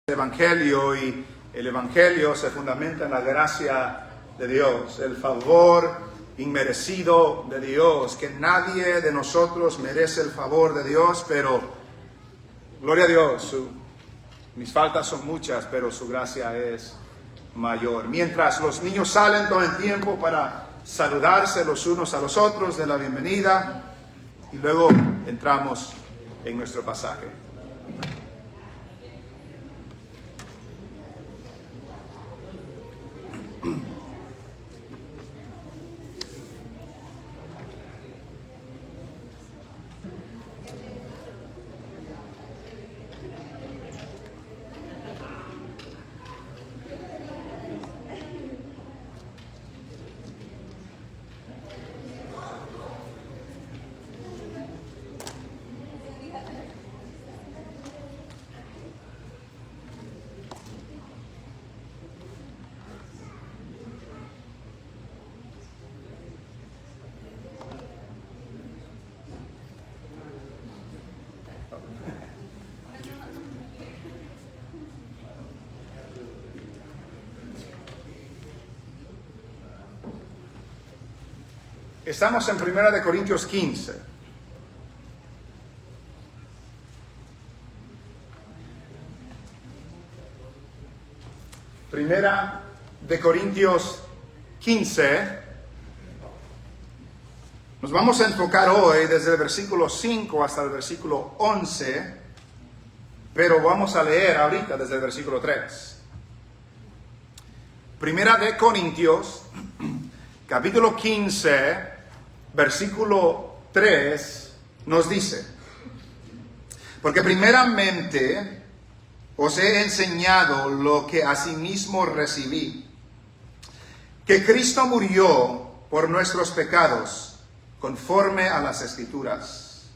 Evangelio, y el Evangelio se fundamenta en la gracia de Dios, el favor inmerecido de Dios, que nadie de nosotros merece el favor de Dios, pero gloria a Dios, mis faltas son muchas, pero su gracia es mayor. Mientras los niños salen todo el tiempo para saludarse los unos a los otros de la bienvenida, y luego entramos en nuestro pasaje. Estamos en 1 Corintios 15. Primera de Corintios 15. Nos vamos a enfocar hoy desde el versículo 5 hasta el versículo 11, pero vamos a leer ahorita desde el versículo 3. Primera de Corintios, capítulo 15, versículo 3, nos dice: porque primeramente os he enseñado lo que asimismo recibí, que Cristo murió por nuestros pecados, conforme a las Escrituras,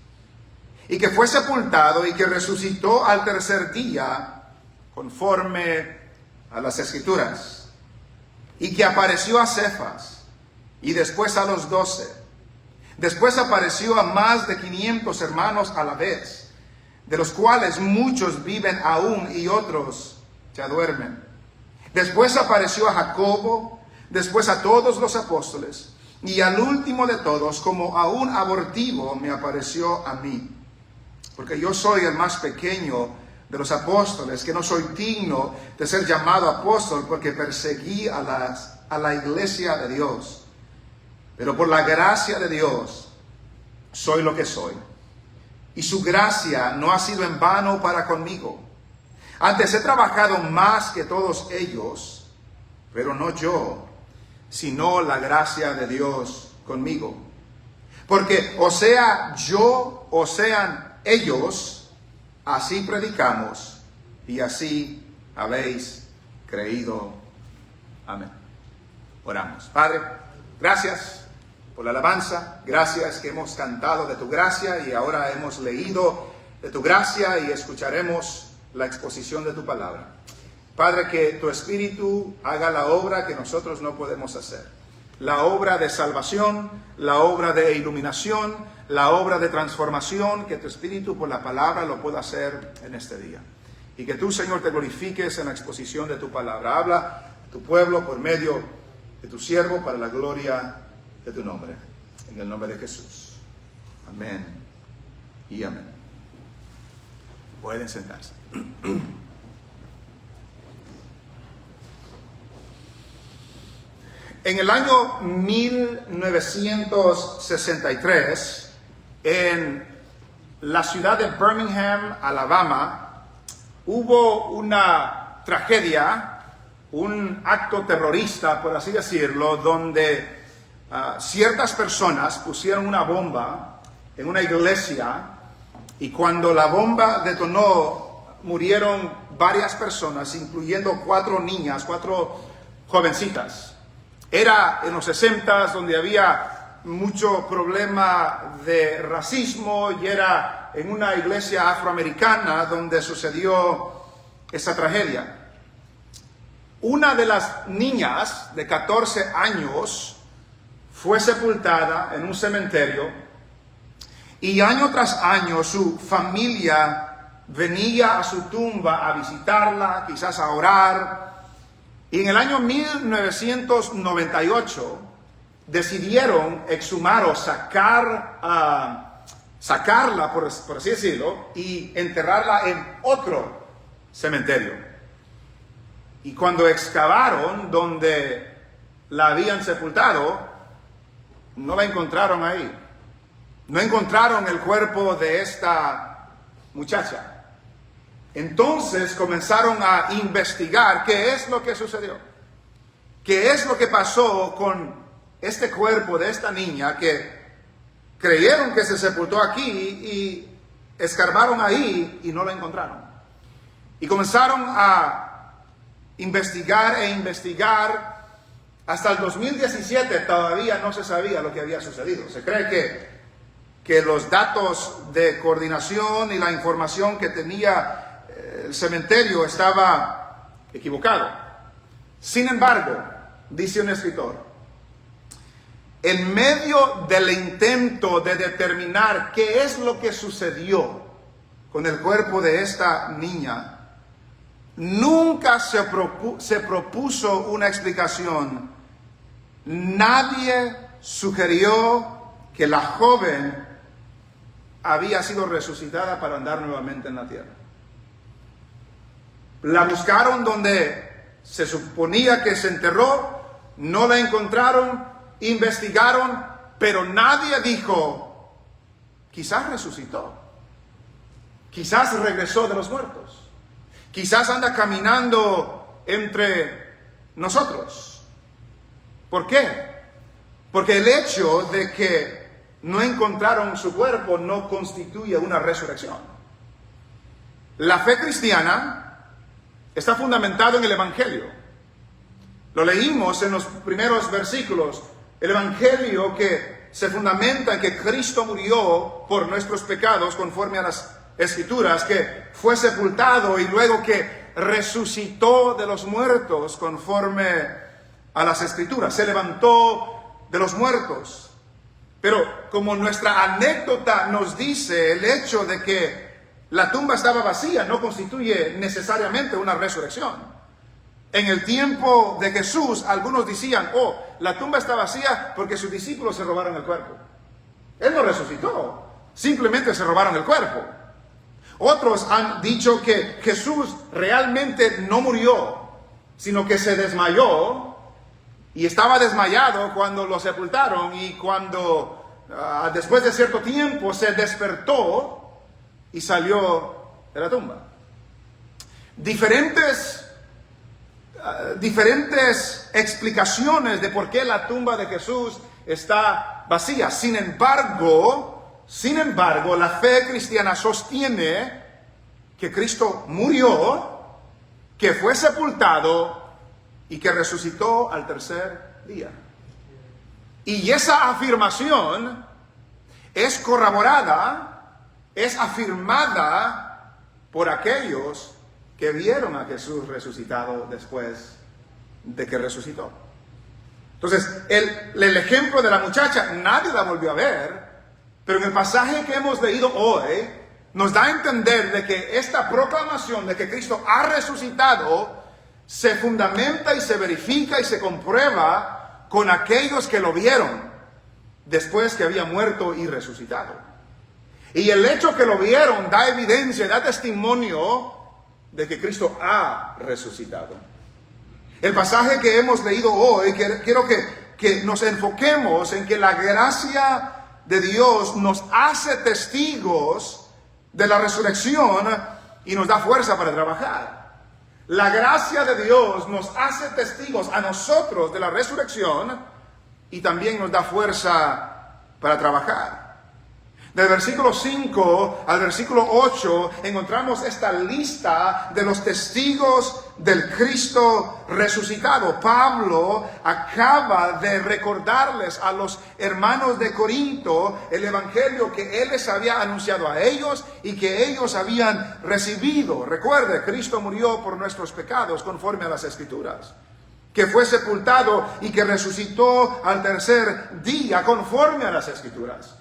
y que fue sepultado y que resucitó al tercer día, conforme a las Escrituras, y que apareció a Cefas, y después a los 12. Después apareció a más de 500 hermanos a la vez, de los cuales muchos viven aún y otros ya duermen. Después apareció a Jacobo, después a todos los apóstoles, y al último de todos, como a un abortivo, me apareció a mí. Porque yo soy el más pequeño de los apóstoles, que no soy digno de ser llamado apóstol, porque perseguí a la iglesia de Dios. Pero por la gracia de Dios soy lo que soy. Y su gracia no ha sido en vano para conmigo. Antes he trabajado más que todos ellos, pero no yo, sino la gracia de Dios conmigo. Porque o sea yo o sean ellos, así predicamos y así habéis creído. Amén. Oramos. Padre, gracias por la alabanza, gracias que hemos cantado de tu gracia y ahora hemos leído de tu gracia y escucharemos la exposición de tu palabra. Padre, que tu Espíritu haga la obra que nosotros no podemos hacer. La obra de salvación, la obra de iluminación, la obra de transformación, que tu Espíritu por la palabra lo pueda hacer en este día. Y que tú, Señor, te glorifiques en la exposición de tu palabra. Habla a tu pueblo por medio de tu siervo para la gloria de tu nombre, en el nombre de Jesús. Amén y amén. Pueden sentarse. En el año 1963, en la ciudad de Birmingham, Alabama, hubo una tragedia, un acto terrorista, por así decirlo, donde ciertas personas pusieron una bomba en una iglesia y cuando la bomba detonó murieron varias personas, incluyendo 4 niñas, 4 jovencitas. Era en los 60s, donde había mucho problema de racismo, y era en una iglesia afroamericana donde sucedió esa tragedia. Una de las niñas de 14 años fue sepultada en un cementerio y año tras año su familia venía a su tumba a visitarla, quizás a orar. Y en el año 1998 decidieron exhumar o sacarla, por así decirlo, y enterrarla en otro cementerio. Y cuando excavaron donde la habían sepultado, no la encontraron ahí. No encontraron el cuerpo de esta muchacha. Entonces comenzaron a investigar qué es lo que sucedió. ¿Qué es lo que pasó con este cuerpo de esta niña que creyeron que se sepultó aquí y escarbaron ahí y no la encontraron? Y comenzaron a investigar e investigar. Hasta el 2017 todavía no se sabía lo que había sucedido. Se cree que los datos de coordinación y la información que tenía el cementerio estaba equivocado. Sin embargo, dice un escritor, en medio del intento de determinar qué es lo que sucedió con el cuerpo de esta niña, nunca se propuso una explicación. Nadie sugirió que la joven había sido resucitada para andar nuevamente en la tierra. La buscaron donde se suponía que se enterró, no la encontraron, investigaron, pero nadie dijo, quizás resucitó, quizás regresó de los muertos, quizás anda caminando entre nosotros. ¿Por qué? Porque el hecho de que no encontraron su cuerpo no constituye una resurrección. La fe cristiana está fundamentado en el Evangelio. Lo leímos en los primeros versículos. El Evangelio que se fundamenta en que Cristo murió por nuestros pecados conforme a las Escrituras, que fue sepultado y luego que resucitó de los muertos conforme a las Escrituras. Se levantó de los muertos. Pero como nuestra anécdota nos dice, el hecho de que la tumba estaba vacía no constituye necesariamente una resurrección. En el tiempo de Jesús, algunos decían, la tumba está vacía porque sus discípulos se robaron el cuerpo. Él no resucitó, simplemente se robaron el cuerpo. Otros han dicho que Jesús realmente no murió, sino que se desmayó y estaba desmayado cuando lo sepultaron y cuando después de cierto tiempo se despertó y salió de la tumba. Diferentes explicaciones de por qué la tumba de Jesús está vacía. Sin embargo, la fe cristiana sostiene que Cristo murió, que fue sepultado y que resucitó al tercer día. Y esa afirmación es corroborada, es afirmada por aquellos que vieron a Jesús resucitado después de que resucitó. Entonces, el ejemplo de la muchacha, nadie la volvió a ver, pero en el pasaje que hemos leído hoy, nos da a entender de que esta proclamación de que Cristo ha resucitado se fundamenta y se verifica y se comprueba con aquellos que lo vieron después que había muerto y resucitado. Y el hecho que lo vieron da evidencia, da testimonio de que Cristo ha resucitado. El pasaje que hemos leído hoy, quiero que nos enfoquemos en que la gracia de Dios nos hace testigos de la resurrección y nos da fuerza para trabajar. La gracia de Dios nos hace testigos a nosotros de la resurrección y también nos da fuerza para trabajar. Del versículo 5 al versículo 8 encontramos esta lista de los testigos del Cristo resucitado. Pablo acaba de recordarles a los hermanos de Corinto el evangelio que él les había anunciado a ellos y que ellos habían recibido. Recuerde, Cristo murió por nuestros pecados conforme a las Escrituras, que fue sepultado y que resucitó al tercer día conforme a las Escrituras.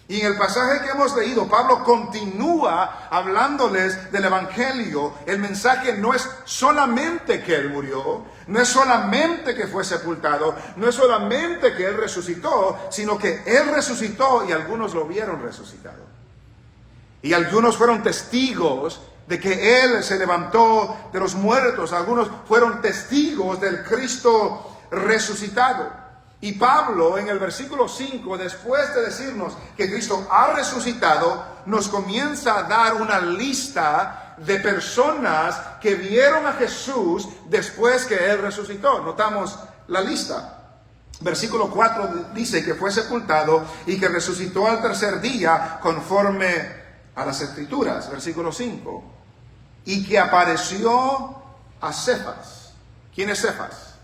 Y en el pasaje que hemos leído, Pablo continúa hablándoles del Evangelio. El mensaje no es solamente que Él murió, no es solamente que fue sepultado, no es solamente que Él resucitó, sino que Él resucitó y algunos lo vieron resucitado. Y algunos fueron testigos de que Él se levantó de los muertos. Algunos fueron testigos del Cristo resucitado. Y Pablo en el versículo 5, después de decirnos que Cristo ha resucitado, nos comienza a dar una lista de personas que vieron a Jesús después que Él resucitó. Notamos la lista. Versículo 4 dice que fue sepultado y que resucitó al tercer día conforme a las Escrituras. Versículo 5. Y que apareció a Cefas. ¿Quién es Cefas?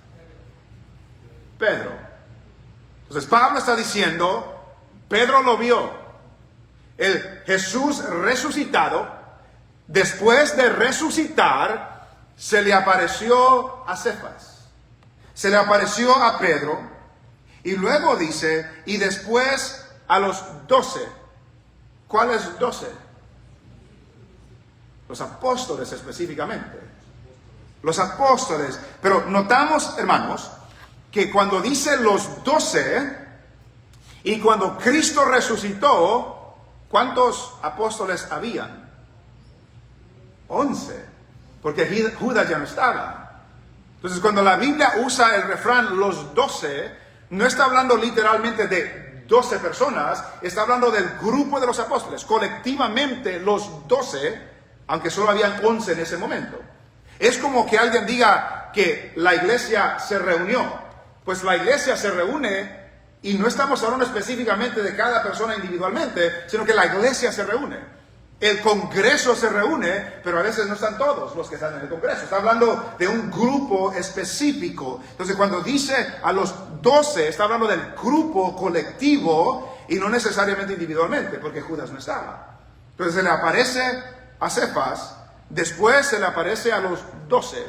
Pedro. Entonces Pablo está diciendo, Pedro lo vio, el Jesús resucitado. Después de resucitar, se le apareció a Cefas, se le apareció a Pedro, y luego dice, y después a los 12. ¿Cuáles 12? Los apóstoles específicamente. Los apóstoles. Pero notamos, hermanos, que cuando dice los 12 y cuando Cristo resucitó, ¿cuántos apóstoles habían? 11, porque Judas ya no estaba. Entonces cuando la Biblia usa el refrán los 12, no está hablando literalmente de 12 personas, está hablando del grupo de los apóstoles, colectivamente los 12, aunque solo habían 11 en ese momento. Es como que alguien diga que la iglesia se reunió. Pues la iglesia se reúne y no estamos hablando específicamente de cada persona individualmente, sino que la iglesia se reúne. El congreso se reúne, pero a veces no están todos los que están en el congreso. Está hablando de un grupo específico. Entonces cuando dice a los 12, está hablando del grupo colectivo y no necesariamente individualmente, porque Judas no estaba. Entonces se le aparece a Cefas, después se le aparece a los 12,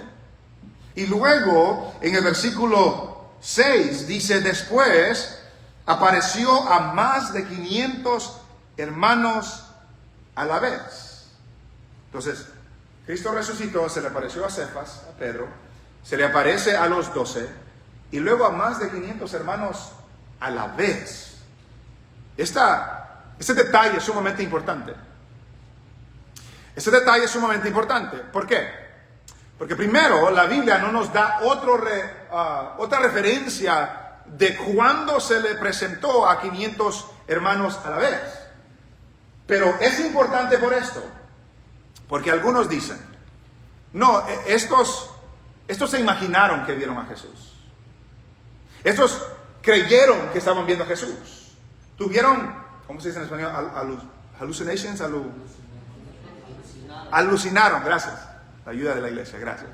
y luego en el versículo 6 dice, después apareció a más de 500 hermanos a la vez. Entonces, Cristo resucitó, se le apareció a Cefas, a Pedro, se le aparece a los 12, y luego a más de 500 hermanos a la vez. Este detalle es sumamente importante. Este detalle es sumamente importante. ¿Por qué? Porque primero, la Biblia no nos da otra referencia de cuándo se le presentó a 500 hermanos a la vez. Pero es importante por esto, porque algunos dicen, no, estos se imaginaron que vieron a Jesús. Estos creyeron que estaban viendo a Jesús. Tuvieron, ¿cómo se dice en español? Hallucinations, alucinaron, gracias. La ayuda de la iglesia, gracias.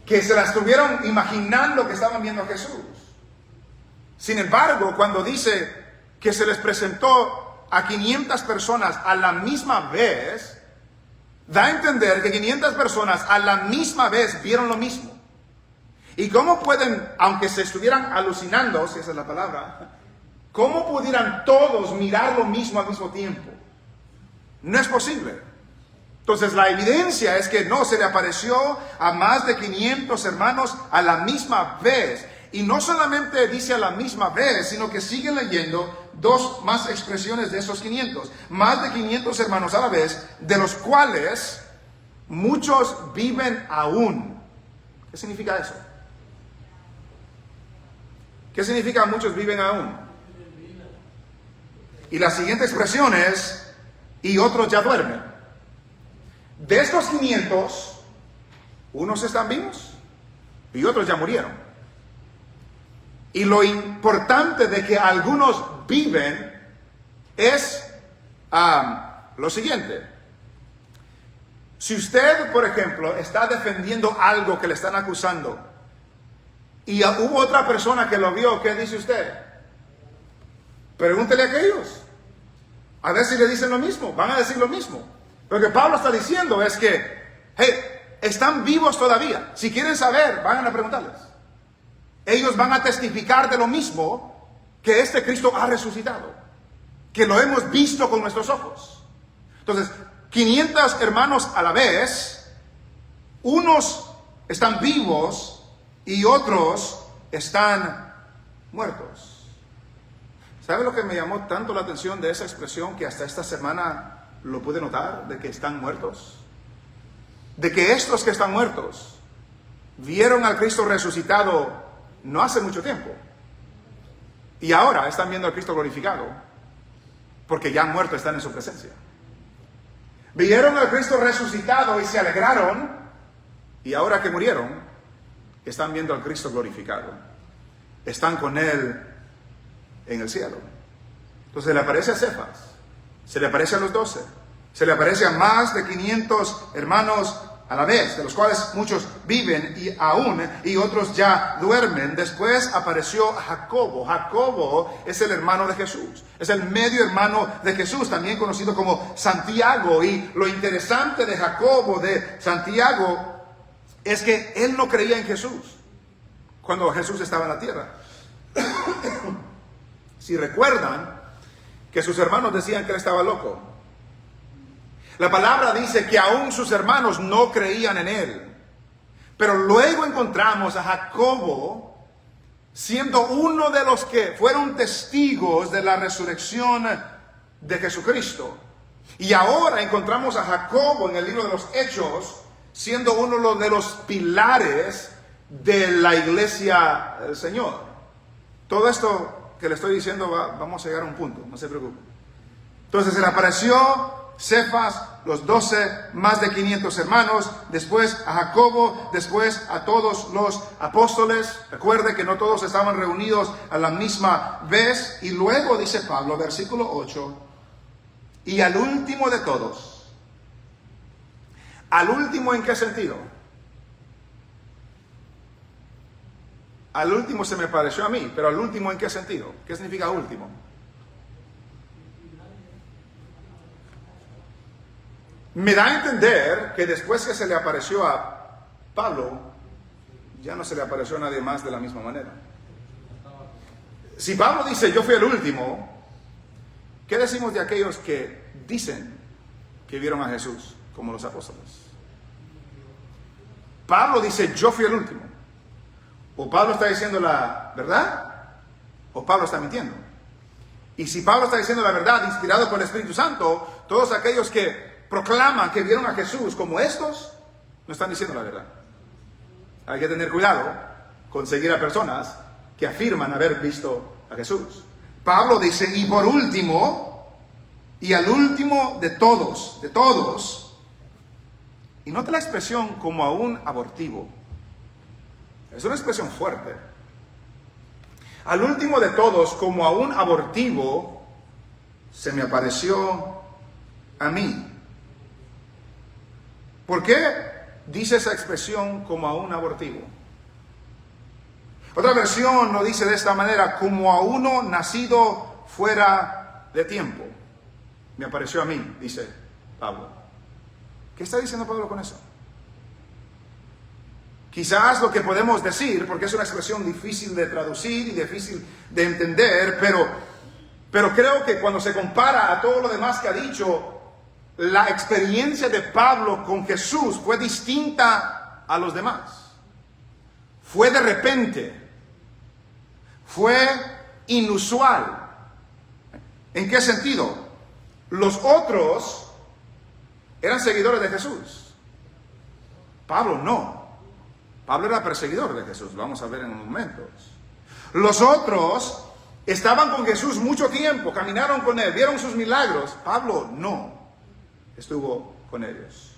Que se la estuvieron imaginando que estaban viendo a Jesús. Sin embargo, cuando dice que se les presentó a 500 personas a la misma vez, da a entender que 500 personas a la misma vez vieron lo mismo. ¿Y cómo pueden, aunque se estuvieran alucinando, si esa es la palabra, cómo pudieran todos mirar lo mismo al mismo tiempo? No es posible. Entonces la evidencia es que no, se le apareció a más de 500 hermanos a la misma vez. Y no solamente dice a la misma vez, sino que sigue leyendo dos más expresiones de esos 500. Más de 500 hermanos a la vez, de los cuales muchos viven aún. ¿Qué significa eso? ¿Qué significa muchos viven aún? Y la siguiente expresión es, y otros ya duermen. De estos 500, unos están vivos y otros ya murieron. Y lo importante de que algunos viven es lo siguiente. Si usted, por ejemplo, está defendiendo algo que le están acusando y hubo otra persona que lo vio, ¿qué dice usted? Pregúntele a aquellos. A ver si le dicen lo mismo, van a decir lo mismo. Lo que Pablo está diciendo es que, hey, están vivos todavía. Si quieren saber, vayan a preguntarles. Ellos van a testificar de lo mismo, que este Cristo ha resucitado. que lo hemos visto con nuestros ojos. Entonces, 500 hermanos a la vez, unos están vivos y otros están muertos. ¿Sabe lo que me llamó tanto la atención de esa expresión que hasta esta semana lo pude notar? De que están muertos. De que estos que están muertos vieron al Cristo resucitado no hace mucho tiempo. Y ahora están viendo al Cristo glorificado. Porque ya han muerto, están en su presencia. Vieron al Cristo resucitado y se alegraron. Y ahora que murieron, están viendo al Cristo glorificado. Están con Él en el cielo. Entonces se le aparece a Cefas, se le aparece a los 12, se le aparece a más de 500 hermanos a la vez, de los cuales muchos viven y otros ya duermen. Después apareció a Jacobo. Jacobo es el hermano de Jesús, es el medio hermano de Jesús, también conocido como Santiago. Y lo interesante de Jacobo, de Santiago, es que él no creía en Jesús cuando Jesús estaba en la tierra. Si recuerdan que sus hermanos decían que él estaba loco. La palabra dice que aún sus hermanos no creían en él. Pero luego encontramos a Jacobo siendo uno de los que fueron testigos de la resurrección de Jesucristo. Y ahora encontramos a Jacobo en el libro de los Hechos siendo uno de los pilares de la iglesia del Señor. Todo esto que le estoy diciendo vamos a llegar a un punto, no se preocupe. Entonces se le apareció Cefas, los 12, más de 500 hermanos, después a Jacobo, después a todos los apóstoles. Recuerde que no todos estaban reunidos a la misma vez. Y luego dice Pablo, versículo 8, y al último de todos. ¿Al último en qué sentido? Al último se me pareció a mí, pero al último ¿en qué sentido? ¿Qué significa último? Me da a entender que después que se le apareció a Pablo, ya no se le apareció a nadie más de la misma manera. Si Pablo dice, yo fui el último, ¿qué decimos de aquellos que dicen que vieron a Jesús, como los apóstoles? Pablo dice, yo fui el último. O Pablo está diciendo la verdad, o Pablo está mintiendo. Y si Pablo está diciendo la verdad, inspirado por el Espíritu Santo, todos aquellos que proclaman que vieron a Jesús como estos, no están diciendo la verdad. Hay que tener cuidado con seguir a personas que afirman haber visto a Jesús. Pablo dice, y por último, y al último de todos, y nota la expresión como a un abortivo. Es una expresión fuerte. Al último de todos, como a un abortivo, se me apareció a mí. ¿Por qué dice esa expresión como a un abortivo? Otra versión lo dice de esta manera, como a uno nacido fuera de tiempo. Me apareció a mí, dice Pablo. ¿Qué está diciendo Pablo con eso? Quizás lo que podemos decir, porque es una expresión difícil de traducir y difícil de entender, pero creo que cuando se compara a todo lo demás que ha dicho, la experiencia de Pablo con Jesús fue distinta a los demás. Fue de repente. Fue inusual. ¿En qué sentido? Los otros eran seguidores de Jesús. Pablo no. Pablo era perseguidor de Jesús, lo vamos a ver en unos momentos. Los otros estaban con Jesús mucho tiempo, caminaron con él, vieron sus milagros. Pablo no estuvo con ellos.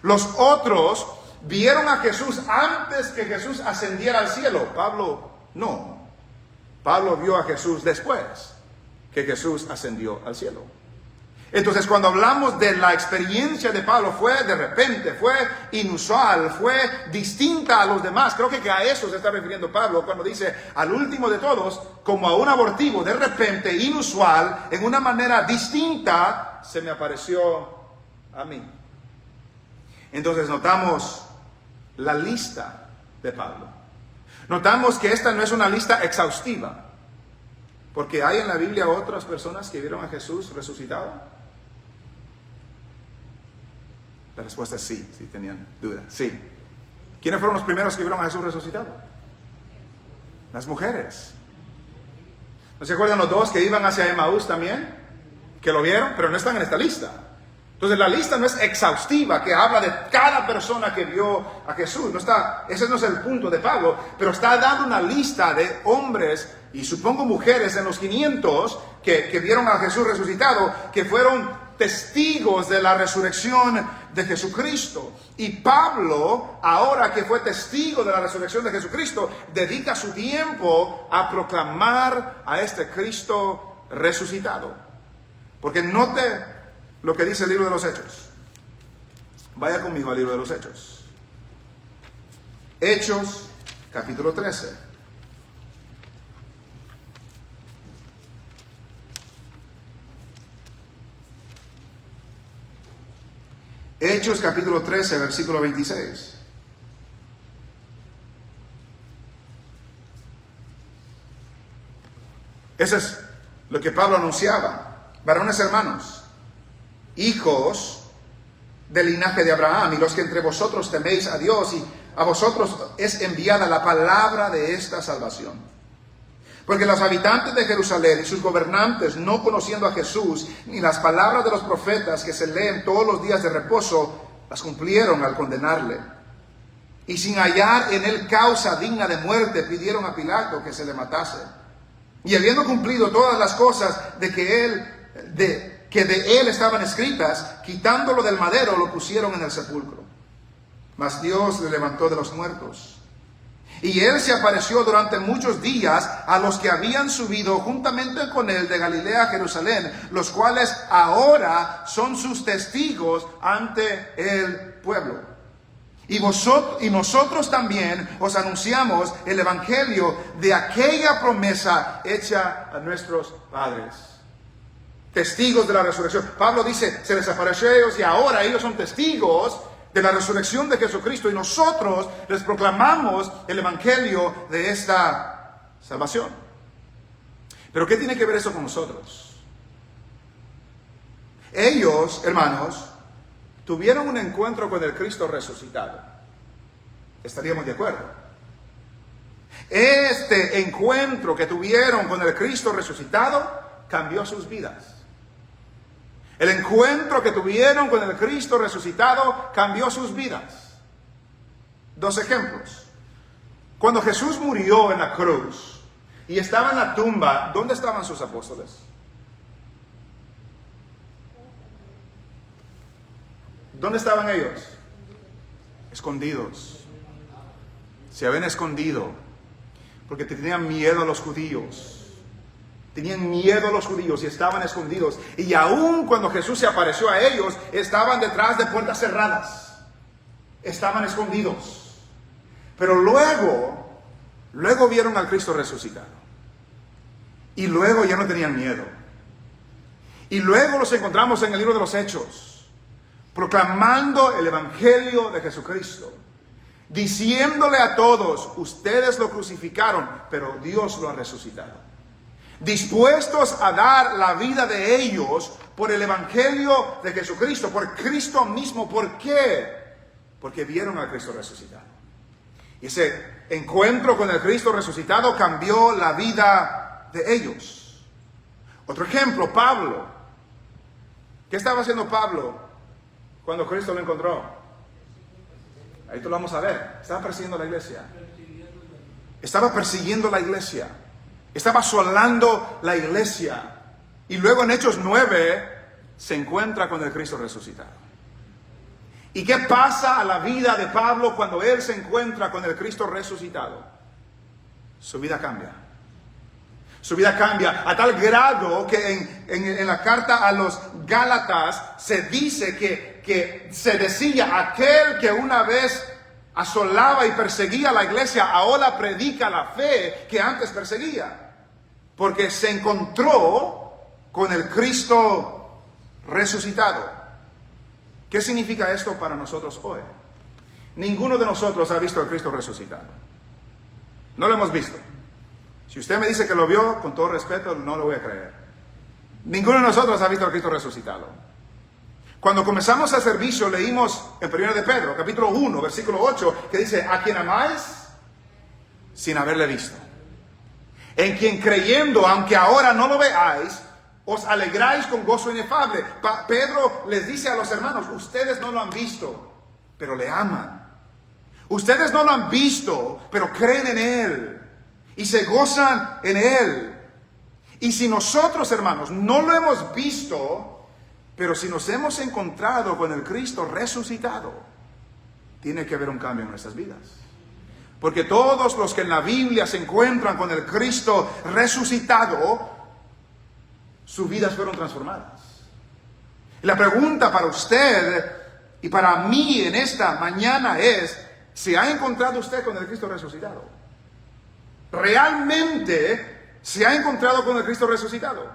Los otros vieron a Jesús antes que Jesús ascendiera al cielo. Pablo no. Pablo vio a Jesús después que Jesús ascendió al cielo. Entonces, cuando hablamos de la experiencia de Pablo, fue de repente, fue inusual, fue distinta a los demás. Creo que a eso se está refiriendo Pablo cuando dice, al último de todos, como a un abortivo, de repente, inusual, en una manera distinta, se me apareció a mí. Entonces, notamos la lista de Pablo. Notamos que esta no es una lista exhaustiva. Porque hay en la Biblia otras personas que vieron a Jesús resucitado. La respuesta es sí, si tenían duda. Sí. ¿Quiénes fueron los primeros que vieron a Jesús resucitado? Las mujeres. ¿No se acuerdan los dos que iban hacia Emaús también? Que lo vieron, pero no están en esta lista. Entonces la lista no es exhaustiva, que habla de cada persona que vio a Jesús. Ese no es el punto de Pablo, pero está dando una lista de hombres y supongo mujeres en los 500 que vieron a Jesús resucitado, que fueron testigos de la resurrección de Jesucristo. Y Pablo, ahora que fue testigo de la resurrección de Jesucristo, dedica su tiempo a proclamar a este Cristo resucitado. Porque note lo que dice el libro de los Hechos. Vaya conmigo al libro de los Hechos. Hechos, capítulo 13. Hechos capítulo 13, versículo 26. Eso es lo que Pablo anunciaba. Varones hermanos, hijos del linaje de Abraham, y los que entre vosotros teméis a Dios, y a vosotros es enviada la palabra de esta salvación. Porque los habitantes de Jerusalén y sus gobernantes, no conociendo a Jesús, ni las palabras de los profetas que se leen todos los días de reposo, las cumplieron al condenarle. Y sin hallar en él causa digna de muerte, pidieron a Pilato que se le matase. Y habiendo cumplido todas las cosas que de él estaban escritas, quitándolo del madero, lo pusieron en el sepulcro. Mas Dios le levantó de los muertos. Y él se apareció durante muchos días a los que habían subido juntamente con él de Galilea a Jerusalén, los cuales ahora son sus testigos ante el pueblo. Y nosotros también os anunciamos el evangelio de aquella promesa hecha a nuestros padres. Testigos de la resurrección. Pablo dice, se les apareció a ellos y ahora ellos son testigos de la resurrección de Jesucristo, y nosotros les proclamamos el evangelio de esta salvación. Pero ¿qué tiene que ver eso con nosotros? Ellos, hermanos, tuvieron un encuentro con el Cristo resucitado. ¿Estaríamos de acuerdo? Este encuentro que tuvieron con el Cristo resucitado cambió sus vidas. El encuentro que tuvieron con el Cristo resucitado cambió sus vidas. Dos ejemplos. Cuando Jesús murió en la cruz y estaba en la tumba, ¿dónde estaban sus apóstoles? ¿Dónde estaban ellos? Escondidos. Se habían escondido porque tenían miedo a los judíos. Tenían miedo a los judíos y estaban escondidos. Y aún cuando Jesús se apareció a ellos, estaban detrás de puertas cerradas. Estaban escondidos. Pero luego vieron al Cristo resucitado. Y luego ya no tenían miedo. Y luego los encontramos en el libro de los Hechos, proclamando el evangelio de Jesucristo. Diciéndole a todos, ustedes lo crucificaron, pero Dios lo ha resucitado. Dispuestos a dar la vida de ellos por el evangelio de Jesucristo, por Cristo mismo. ¿Por qué? Porque vieron al Cristo resucitado. Y ese encuentro con el Cristo resucitado cambió la vida de ellos. Otro ejemplo, Pablo. ¿Qué estaba haciendo Pablo cuando Cristo lo encontró? Ahí lo vamos a ver. Estaba persiguiendo la iglesia. Estaba persiguiendo la iglesia. Estaba asolando la iglesia. Y luego en Hechos 9 se encuentra con el Cristo resucitado. ¿Y qué pasa a la vida de Pablo cuando él se encuentra con el Cristo resucitado? Su vida cambia. Su vida cambia a tal grado que en la carta a los Gálatas se dice que se decía, aquel que una vez asolaba y perseguía a la iglesia, ahora predica la fe que antes perseguía. Porque se encontró con el Cristo resucitado. ¿Qué significa esto para nosotros hoy? Ninguno de nosotros ha visto al Cristo resucitado. No lo hemos visto. Si usted me dice que lo vio, con todo respeto, no lo voy a creer. Ninguno de nosotros ha visto a Cristo resucitado. Cuando comenzamos el servicio, leímos en 1 de Pedro, capítulo 1, versículo 8, que dice, ¿a quién amáis? Sin haberle visto. En quien creyendo, aunque ahora no lo veáis, os alegráis con gozo inefable. Pedro les dice a los hermanos, ustedes no lo han visto, pero le aman. Ustedes no lo han visto, pero creen en Él y se gozan en Él. Y si nosotros, hermanos, no lo hemos visto, pero si nos hemos encontrado con el Cristo resucitado, tiene que haber un cambio en nuestras vidas. Porque todos los que en la Biblia se encuentran con el Cristo resucitado, sus vidas fueron transformadas. Y la pregunta para usted y para mí en esta mañana es, ¿se ha encontrado usted con el Cristo resucitado? ¿Realmente se ha encontrado con el Cristo resucitado?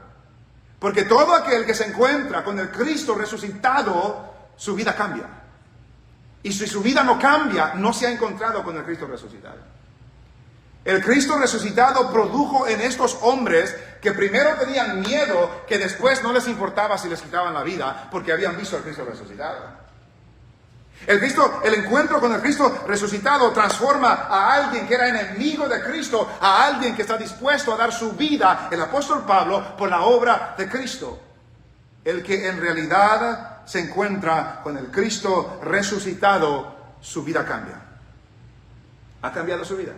Porque todo aquel que se encuentra con el Cristo resucitado, su vida cambia. Y si su vida no cambia, no se ha encontrado con el Cristo resucitado. El Cristo resucitado produjo en estos hombres que primero tenían miedo, que después no les importaba si les quitaban la vida, porque habían visto al Cristo resucitado. El encuentro con el Cristo resucitado transforma a alguien que era enemigo de Cristo, a alguien que está dispuesto a dar su vida, el apóstol Pablo, por la obra de Cristo. El que en realidad se encuentra con el Cristo resucitado, su vida cambia. Ha cambiado su vida.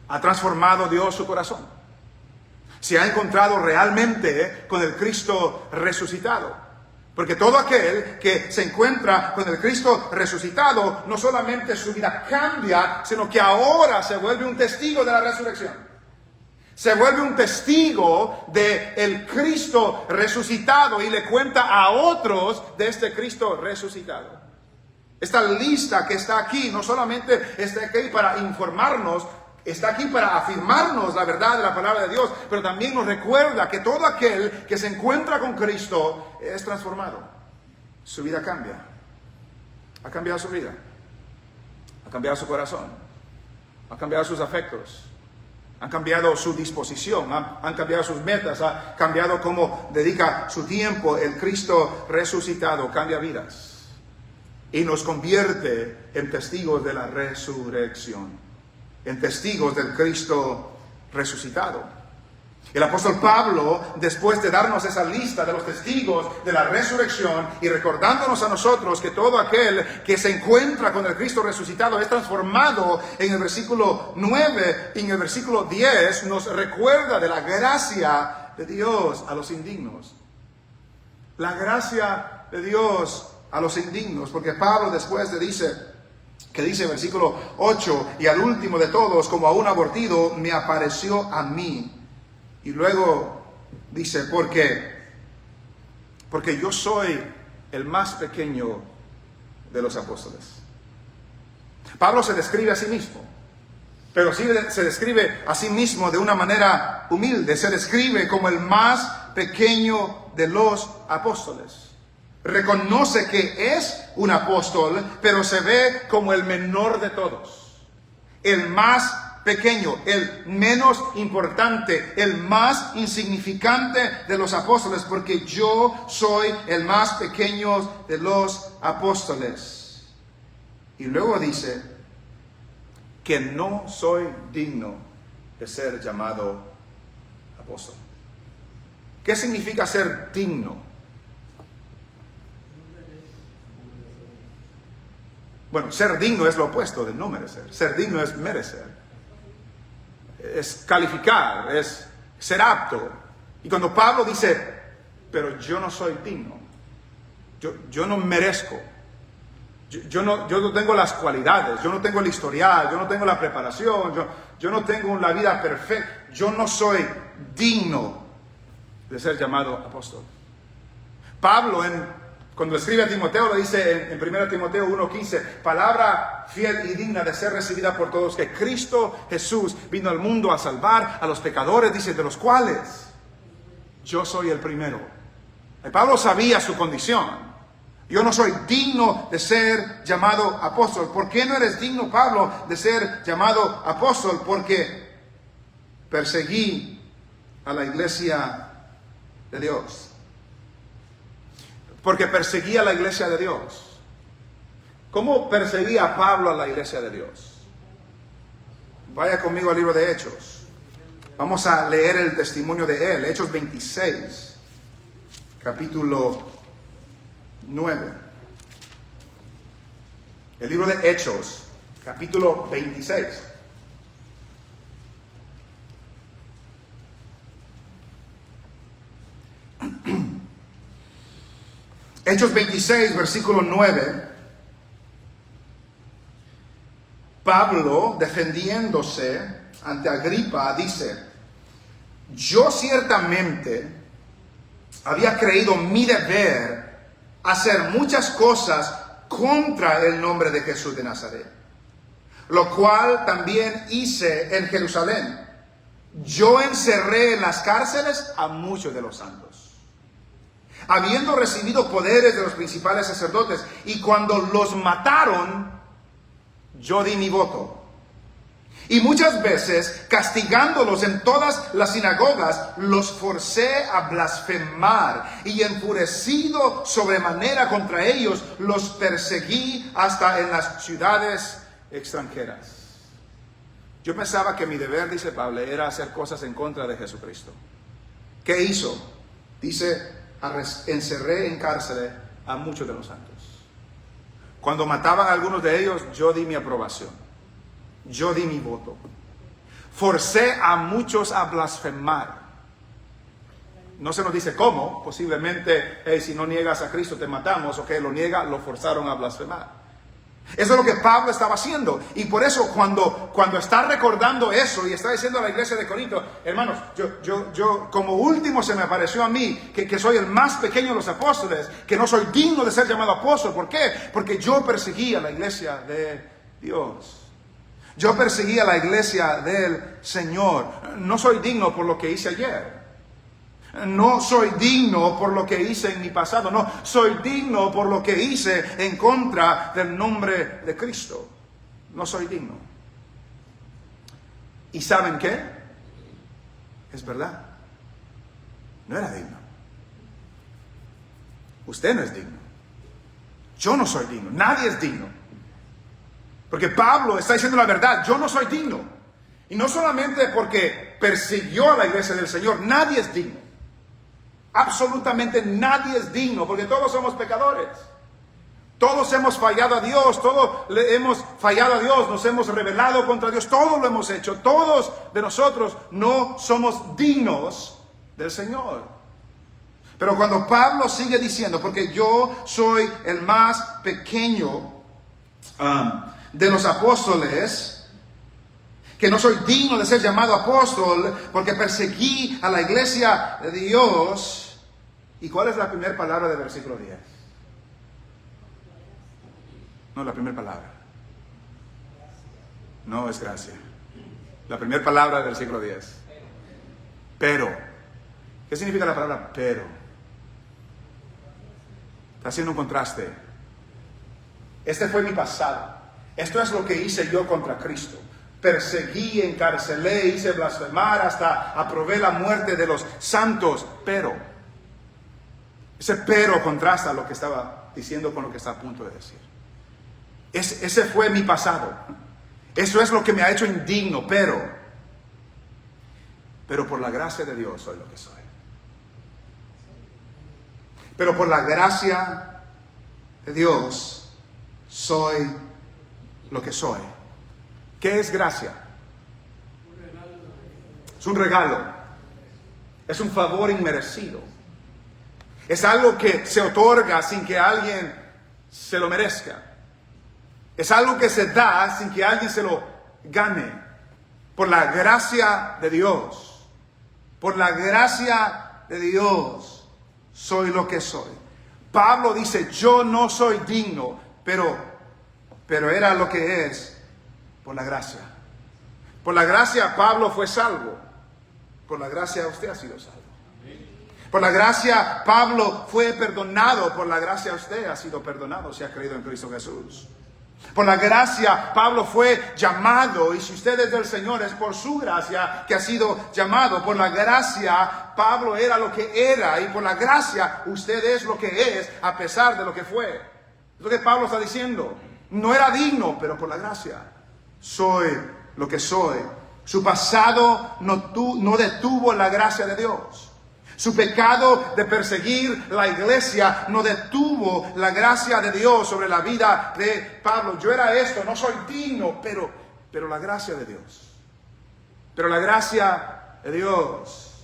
Ha transformado Dios su corazón. Se ha encontrado realmente con el Cristo resucitado. Porque todo aquel que se encuentra con el Cristo resucitado, no solamente su vida cambia, sino que ahora se vuelve un testigo de la resurrección. Se vuelve un testigo del Cristo resucitado y le cuenta a otros de este Cristo resucitado. Esta lista que está aquí no solamente está aquí para informarnos, está aquí para afirmarnos la verdad de la palabra de Dios, pero también nos recuerda que todo aquel que se encuentra con Cristo es transformado. Su vida cambia. Ha cambiado su vida. Ha cambiado su corazón. Ha cambiado sus afectos. Han cambiado su disposición, han cambiado sus metas, ha cambiado cómo dedica su tiempo. El Cristo resucitado cambia vidas y nos convierte en testigos de la resurrección, en testigos del Cristo resucitado. El apóstol Pablo, después de darnos esa lista de los testigos de la resurrección y recordándonos a nosotros que todo aquel que se encuentra con el Cristo resucitado es transformado, en el versículo 9 y en el versículo 10 nos recuerda de la gracia de Dios a los indignos. La gracia de Dios a los indignos, porque Pablo después dice versículo 8, y al último de todos, como a un abortido, me apareció a mí. Y luego dice, porque yo soy el más pequeño de los apóstoles. Pablo se describe a sí mismo, pero sí se describe a sí mismo de una manera humilde. Se describe como el más pequeño de los apóstoles. Reconoce que es un apóstol, pero se ve como el menor de todos. El más pequeño, el menos importante, el más insignificante de los apóstoles, porque yo soy el más pequeño de los apóstoles. Y luego dice que no soy digno de ser llamado apóstol. ¿Qué significa ser digno? Bueno, ser digno es lo opuesto de no merecer. Ser digno es merecer. Es calificar, es ser apto. Y cuando Pablo dice, pero yo no soy digno, yo no merezco, yo no tengo las cualidades, yo no tengo el historial, yo no tengo la preparación, yo no tengo la vida perfecta, yo no soy digno de ser llamado apóstol. Pablo cuando escribe a Timoteo, lo dice en 1 Timoteo 1:15, palabra fiel y digna de ser recibida por todos, que Cristo Jesús vino al mundo a salvar a los pecadores, dice, de los cuales yo soy el primero. Y Pablo sabía su condición. Yo no soy digno de ser llamado apóstol. ¿Por qué no eres digno, Pablo, de ser llamado apóstol? Porque perseguí a la iglesia de Dios. Porque perseguía a la iglesia de Dios. ¿Cómo perseguía Pablo a la iglesia de Dios? Vaya conmigo al libro de Hechos. Vamos a leer el testimonio de él. Hechos 26, capítulo 9. El libro de Hechos, capítulo 26. Hechos 26, versículo 9. Pablo, defendiéndose ante Agripa, dice: yo ciertamente había creído mi deber hacer muchas cosas contra el nombre de Jesús de Nazaret, lo cual también hice en Jerusalén. Yo encerré en las cárceles a muchos de los santos, habiendo recibido poderes de los principales sacerdotes, y cuando los mataron, yo di mi voto. Y muchas veces, castigándolos en todas las sinagogas, los forcé a blasfemar, y enfurecido sobremanera contra ellos, los perseguí hasta en las ciudades extranjeras. Yo pensaba que mi deber, dice Pablo, era hacer cosas en contra de Jesucristo. ¿Qué hizo? Dice: encerré en cárcel a muchos de los santos. Cuando mataban a algunos de ellos, yo di mi aprobación. Yo di mi voto. Forcé a muchos a blasfemar. No se nos dice cómo. Posiblemente, si no niegas a Cristo te matamos. O que lo niega, lo forzaron a blasfemar. Eso es lo que Pablo estaba haciendo. Y por eso cuando está recordando eso y está diciendo a la iglesia de Corinto: hermanos, yo como último se me apareció a mí que soy el más pequeño de los apóstoles, que no soy digno de ser llamado apóstol. ¿Por qué? Porque yo perseguí a la iglesia de Dios. Yo perseguí a la iglesia del Señor. No soy digno por lo que hice ayer. No soy digno por lo que hice en mi pasado. No, soy digno por lo que hice en contra del nombre de Cristo. No soy digno. ¿Y saben qué? Es verdad. No era digno. Usted no es digno. Yo no soy digno. Nadie es digno. Porque Pablo está diciendo la verdad. Yo no soy digno. Y no solamente porque persiguió a la iglesia del Señor. Nadie es digno. Absolutamente nadie es digno, porque todos somos pecadores. Todos hemos fallado a Dios, todos le hemos fallado a Dios, nos hemos rebelado contra Dios, todos lo hemos hecho. Todos de nosotros no somos dignos del Señor. Pero cuando Pablo sigue diciendo: porque yo soy el más pequeño de los apóstoles, que no soy digno de ser llamado apóstol, porque perseguí a la iglesia de Dios. ¿Y cuál es la primera palabra del versículo 10? No, la primera palabra. No es gracia. La primera palabra del versículo 10. Pero. ¿Qué significa la palabra pero? Está haciendo un contraste. Este fue mi pasado. Esto es lo que hice yo contra Cristo. Perseguí, encarcelé, hice blasfemar, hasta aprobé la muerte de los santos. Pero, ese pero contrasta lo que estaba diciendo con lo que está a punto de decir. Ese fue mi pasado. Eso es lo que me ha hecho indigno, pero por la gracia de Dios soy lo que soy. Pero por la gracia de Dios soy lo que soy. ¿Qué es gracia? Es un regalo. Es un favor inmerecido. Es algo que se otorga sin que alguien se lo merezca. Es algo que se da sin que alguien se lo gane. Por la gracia de Dios. Por la gracia de Dios soy lo que soy. Pablo dice: yo no soy digno, pero era lo que es por la gracia. Por la gracia Pablo fue salvo. Por la gracia usted ha sido salvo. Por la gracia Pablo fue perdonado. Por la gracia usted ha sido perdonado si ha creído en Cristo Jesús. Por la gracia Pablo fue llamado, y si usted es del Señor es por su gracia que ha sido llamado. Por la gracia Pablo era lo que era, y por la gracia usted es lo que es a pesar de lo que fue. Es lo que Pablo está diciendo. No era digno, pero por la gracia soy lo que soy. Su pasado no detuvo la gracia de Dios. Su pecado de perseguir la iglesia no detuvo la gracia de Dios sobre la vida de Pablo. Yo era esto, no soy digno, pero la gracia de Dios. Pero la gracia de Dios.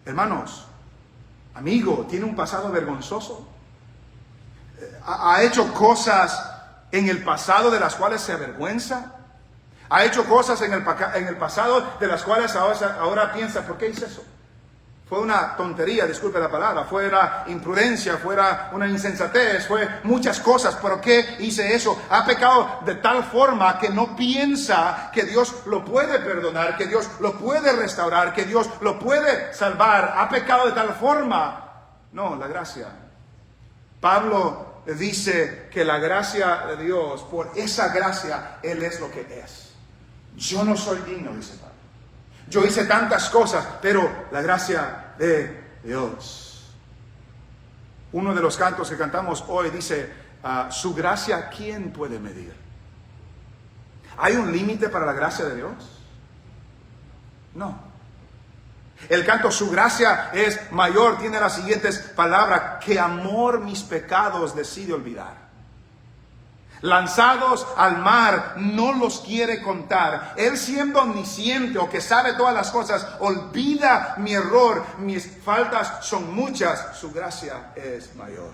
Hermanos, amigo, ¿tiene un pasado vergonzoso? ¿Ha hecho cosas en el pasado de las cuales se avergüenza? ¿Ha hecho cosas en el pasado de las cuales ahora piensa, ¿por qué hice eso? Fue una tontería, disculpe la palabra, fuera imprudencia, fuera una insensatez, fue muchas cosas. ¿Por qué hice eso? Ha pecado de tal forma que no piensa que Dios lo puede perdonar, que Dios lo puede restaurar, que Dios lo puede salvar. Ha pecado de tal forma. No, la gracia. Pablo dice que la gracia de Dios, por esa gracia, Él es lo que es. Yo no soy digno, dice Pablo. Yo hice tantas cosas, pero la gracia de Dios. Uno de los cantos que cantamos hoy dice, su gracia, ¿quién puede medir? ¿Hay un límite para la gracia de Dios? No. El canto, su gracia es mayor, tiene las siguientes palabras, que amor mis pecados decide olvidar. Lanzados al mar, no los quiere contar. Él, siendo omnisciente o que sabe todas las cosas, olvida mi error. Mis faltas son muchas, su gracia es mayor.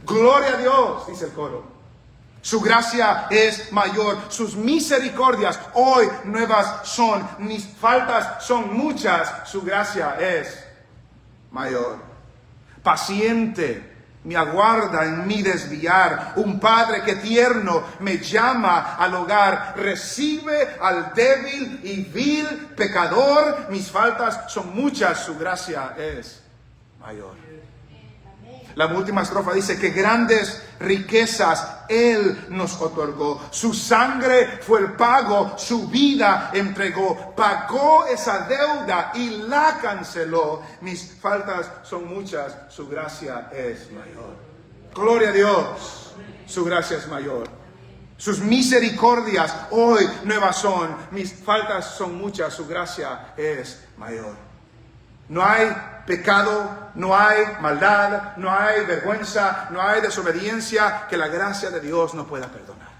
Gloria a Dios, dice el coro. Su gracia es mayor. Sus misericordias hoy nuevas son. Mis faltas son muchas, su gracia es mayor. Paciente me aguarda en mi desviar. Un padre que tierno me llama al hogar. Recibe al débil y vil pecador. Mis faltas son muchas, su gracia es mayor. La última estrofa dice que grandes riquezas Él nos otorgó. Su sangre fue el pago, su vida entregó. Pagó esa deuda y la canceló. Mis faltas son muchas, su gracia es mayor. Gloria a Dios, su gracia es mayor. Sus misericordias hoy nuevas son. Mis faltas son muchas, su gracia es mayor. No hay pecado, no hay maldad, no hay vergüenza, no hay desobediencia que la gracia de Dios no pueda perdonar.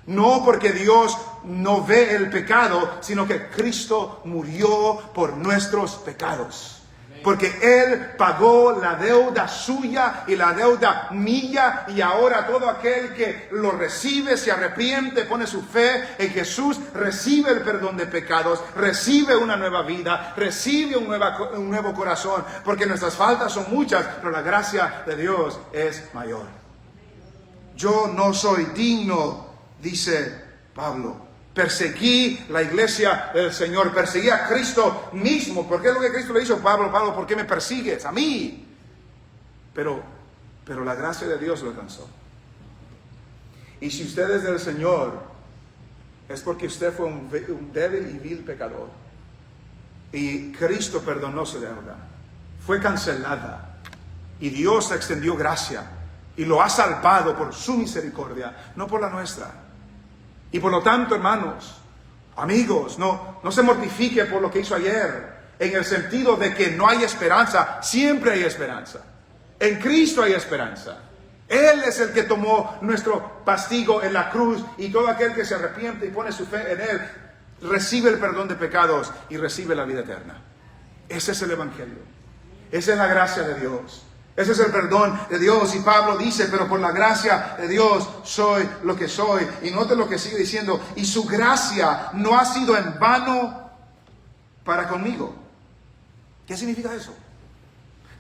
No porque Dios no ve el pecado, sino que Cristo murió por nuestros pecados. Porque Él pagó la deuda suya y la deuda mía, y ahora todo aquel que lo recibe, se arrepiente, pone su fe en Jesús, recibe el perdón de pecados, recibe una nueva vida, recibe un nuevo corazón, porque nuestras faltas son muchas, pero la gracia de Dios es mayor. Yo no soy digno, dice Pablo. Perseguí la iglesia del Señor, perseguí a Cristo mismo, porque es lo que Cristo le hizo. Pablo, ¿por qué me persigues? A mí. Pero la gracia de Dios lo alcanzó. Y si usted es del Señor, es porque usted fue un débil y vil pecador. Y Cristo perdonó su deuda. Fue cancelada. Y Dios extendió gracia. Y lo ha salvado por su misericordia, no por la nuestra. Y por lo tanto, hermanos, amigos, no se mortifique por lo que hizo ayer, en el sentido de que no hay esperanza. Siempre hay esperanza. En Cristo hay esperanza. Él es el que tomó nuestro castigo en la cruz, y todo aquel que se arrepiente y pone su fe en Él, recibe el perdón de pecados y recibe la vida eterna. Ese es el Evangelio. Esa es la gracia de Dios. Ese es el perdón de Dios. Y Pablo dice, pero por la gracia de Dios soy lo que soy. Y note lo que sigue diciendo. Y su gracia no ha sido en vano para conmigo. ¿Qué significa eso?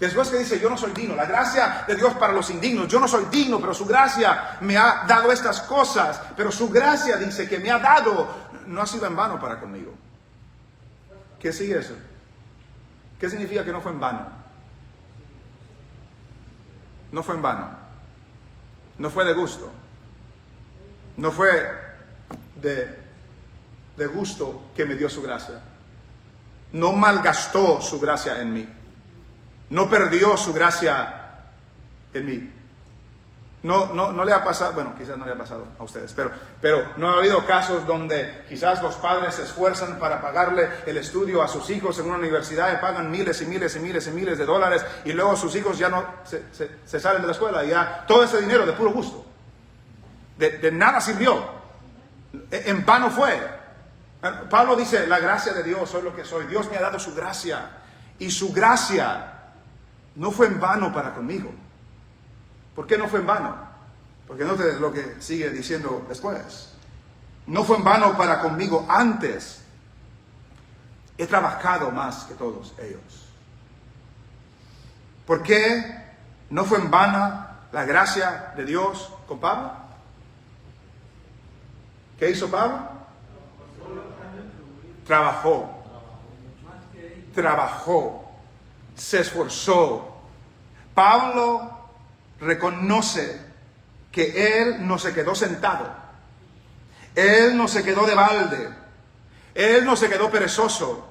Después que dice, yo no soy digno. La gracia de Dios para los indignos. Yo no soy digno, pero su gracia me ha dado estas cosas. Pero su gracia, dice, que me ha dado, no ha sido en vano para conmigo. ¿Qué sigue eso? ¿Qué significa que no fue en vano? No fue en vano. No fue de gusto. No fue de gusto que me dio su gracia. No malgastó su gracia en mí. No perdió su gracia en mí. No le ha pasado, bueno, quizás no le ha pasado a ustedes, pero no ha habido casos donde quizás los padres se esfuerzan para pagarle el estudio a sus hijos en una universidad y pagan miles y miles y miles y miles de dólares y luego sus hijos ya no se salen de la escuela y ya todo ese dinero de puro gusto. De nada sirvió. En vano fue. Pablo dice, la gracia de Dios, soy lo que soy. Dios me ha dado su gracia. Y su gracia no fue en vano para conmigo. ¿Por qué no fue en vano? Porque note lo que sigue diciendo después. No fue en vano para conmigo antes. He trabajado más que todos ellos. ¿Por qué no fue en vano la gracia de Dios con Pablo? ¿Qué hizo Pablo? Trabajó, se esforzó. Pablo reconoce que él no se quedó sentado, él no se quedó de balde, él no se quedó perezoso.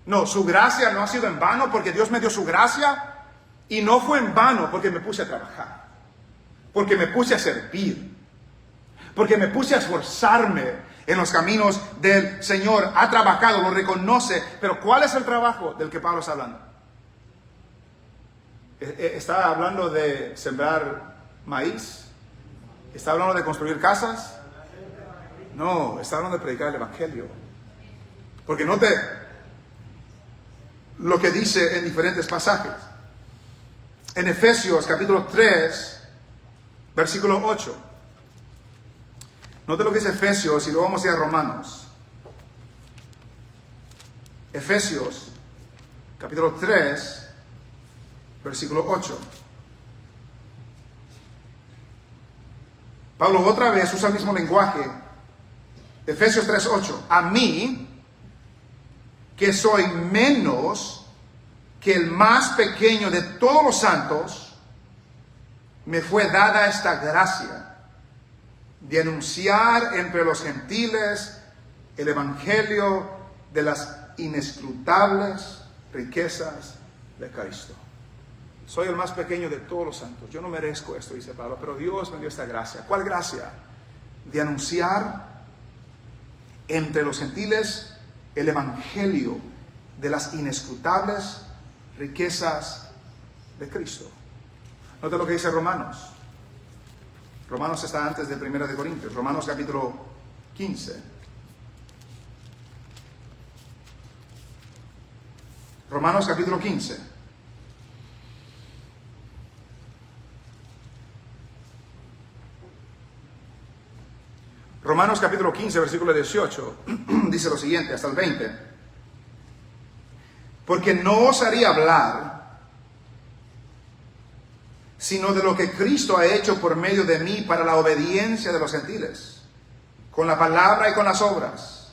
No, su gracia no ha sido en vano porque Dios me dio su gracia, y no fue en vano porque me puse a trabajar, porque me puse a servir, porque me puse a esforzarme en los caminos del Señor. Ha trabajado, lo reconoce. Pero ¿cuál es el trabajo del que Pablo está hablando? ¿Está hablando de sembrar maíz? ¿Está hablando de construir casas? No, está hablando de predicar el Evangelio. Porque note lo que dice en diferentes pasajes. En Efesios capítulo 3, versículo 8. Note lo que dice Efesios y luego vamos a ir a Romanos. Efesios capítulo 3, versículo 8. Pablo otra vez usa el mismo lenguaje. Efesios 3, 8. A mí, que soy menos que el más pequeño de todos los santos, me fue dada esta gracia de anunciar entre los gentiles el evangelio de las inescrutables riquezas de Cristo. Soy el más pequeño de todos los santos. Yo no merezco esto, dice Pablo, pero Dios me dio esta gracia. ¿Cuál gracia? De anunciar entre los gentiles el evangelio de las inescrutables riquezas de Cristo. Nota lo que dice Romanos. Romanos está antes de 1 de Corintios. Romanos capítulo 15. Romanos capítulo 15. Romanos capítulo 15, versículo 18. Dice lo siguiente, hasta el 20. Porque no osaría hablar sino de lo que Cristo ha hecho por medio de mí para la obediencia de los gentiles, con la palabra y con las obras.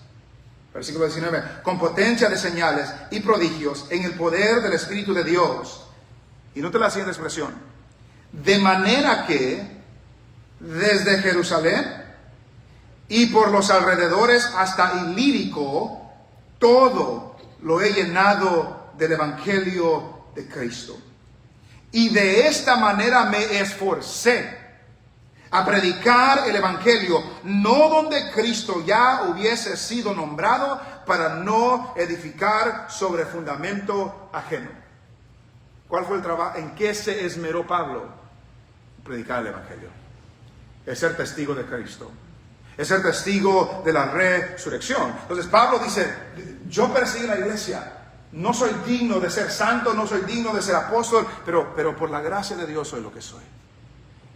Versículo 19, con potencia de señales y prodigios en el poder del Espíritu de Dios. Y note la siguiente expresión. De manera que desde Jerusalén y por los alrededores hasta Ilírico, todo lo he llenado del Evangelio de Cristo. Y de esta manera me esforcé a predicar el Evangelio, no donde Cristo ya hubiese sido nombrado, para no edificar sobre fundamento ajeno. ¿Cuál fue el trabajo? ¿En qué se esmeró Pablo? Predicar el Evangelio. Es ser testigo de Cristo. Es ser testigo de la resurrección. Entonces Pablo dice, yo perseguí la iglesia. No soy digno de ser santo, no soy digno de ser apóstol, pero por la gracia de Dios soy lo que soy.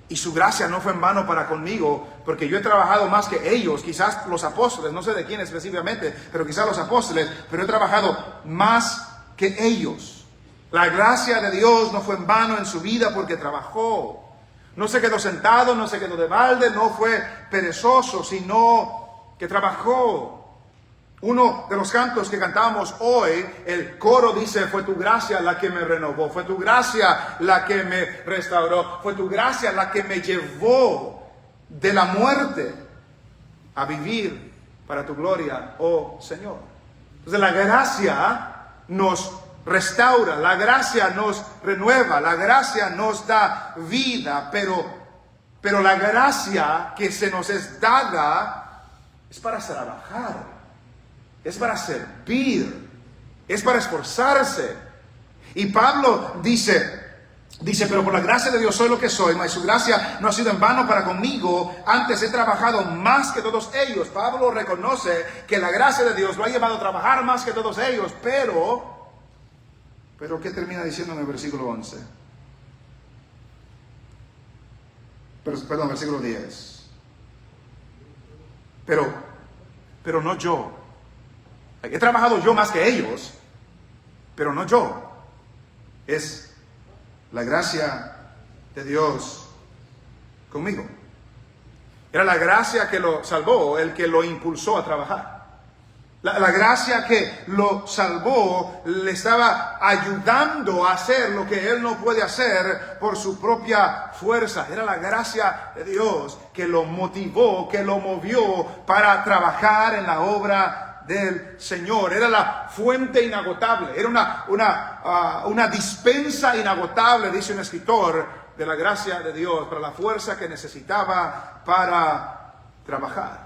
Y su gracia no fue en vano para conmigo, porque yo he trabajado más que ellos, quizás los apóstoles, no sé de quién específicamente, pero quizás los apóstoles, pero he trabajado más que ellos. La gracia de Dios no fue en vano en su vida porque trabajó. No se quedó sentado, no se quedó de balde, no fue perezoso, sino que trabajó. Uno de los cantos que cantábamos hoy, el coro dice, fue tu gracia la que me renovó, fue tu gracia la que me restauró, fue tu gracia la que me llevó de la muerte a vivir para tu gloria, oh Señor. Entonces la gracia nos restaura, la gracia nos renueva, la gracia nos da vida, pero la gracia que se nos es dada es para trabajar, es para servir, es para esforzarse. Y Pablo dice, pero por la gracia de Dios soy lo que soy, mas su gracia no ha sido en vano para conmigo, antes he trabajado más que todos ellos. Pablo reconoce que la gracia de Dios lo ha llevado a trabajar más que todos ellos, pero ¿qué termina diciendo en el versículo 11? Perdón, versículo 10. Pero no yo. He trabajado yo más que ellos, pero no yo. Es la gracia de Dios conmigo. Era la gracia que lo salvó, el que lo impulsó a trabajar. La gracia que lo salvó le estaba ayudando a hacer lo que él no puede hacer por su propia fuerza. Era la gracia de Dios que lo motivó, que lo movió para trabajar en la obra del Señor. Era la fuente inagotable, era una dispensa inagotable, dice un escritor, de la gracia de Dios, para la fuerza que necesitaba para trabajar.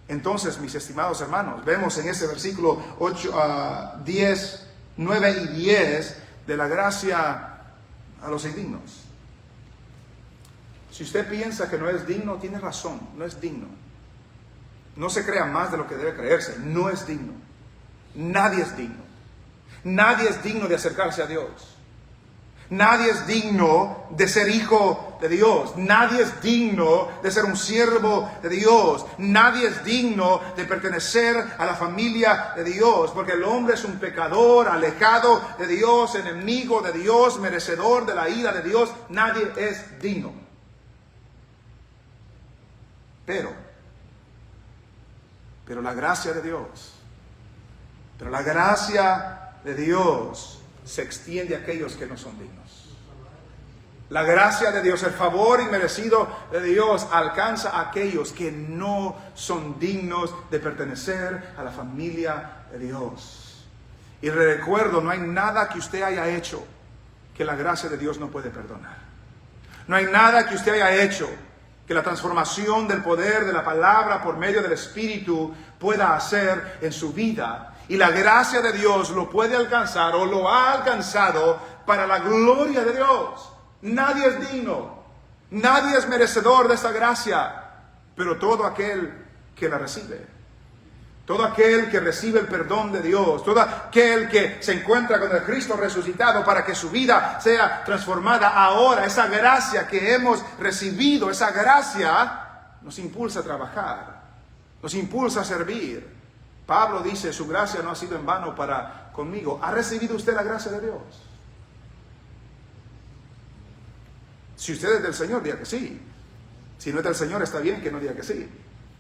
Entonces, mis estimados hermanos, vemos en ese versículo 10, 9 y 10 de la gracia a los indignos. Si usted piensa que no es digno, tiene razón, no es digno. No se crea más de lo que debe creerse, no es digno. Nadie es digno. Nadie es digno de acercarse a Dios. Nadie es digno de ser hijo de Dios. Nadie es digno de ser un siervo de Dios. Nadie es digno de pertenecer a la familia de Dios. Porque el hombre es un pecador, alejado de Dios, enemigo de Dios, merecedor de la ira de Dios. Nadie es digno. Pero la gracia de Dios, se extiende a aquellos que no son dignos. La gracia de Dios, el favor inmerecido de Dios alcanza a aquellos que no son dignos de pertenecer a la familia de Dios. Y le recuerdo, no hay nada que usted haya hecho que la gracia de Dios no puede perdonar. No hay nada que usted haya hecho que la transformación del poder de la palabra por medio del Espíritu pueda hacer en su vida. Y la gracia de Dios lo puede alcanzar o lo ha alcanzado para la gloria de Dios. Nadie es digno, nadie es merecedor de esta gracia, pero todo aquel que la recibe, todo aquel que recibe el perdón de Dios, todo aquel que se encuentra con el Cristo resucitado para que su vida sea transformada ahora, esa gracia que hemos recibido, esa gracia nos impulsa a trabajar, nos impulsa a servir. Pablo dice, su gracia no ha sido en vano para conmigo. ¿Ha recibido usted la gracia de Dios? Si usted es del Señor, diga que sí. Si no es del Señor, está bien que no diga que sí.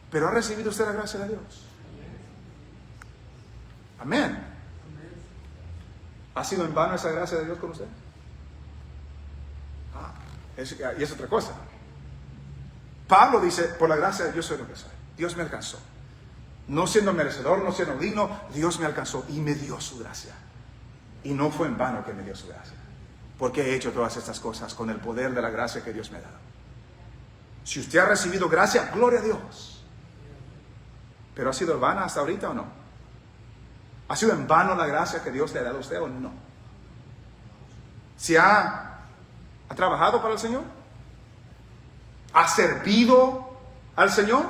Pero ¿ha recibido usted la gracia de Dios? Amén. ¿Ha sido en vano esa gracia de Dios con usted? Y es otra cosa. Pablo dice, por la gracia de Dios soy lo que soy. Dios me alcanzó. No siendo merecedor, no siendo digno, Dios me alcanzó y me dio su gracia. Y no fue en vano que me dio su gracia. Porque he hecho todas estas cosas con el poder de la gracia que Dios me ha dado. Si usted ha recibido gracia, gloria a Dios. ¿Pero ha sido en vano hasta ahorita o no? ¿Ha sido en vano la gracia que Dios le ha dado a usted o no? ¿Se ha trabajado para el Señor? ¿Ha servido al Señor?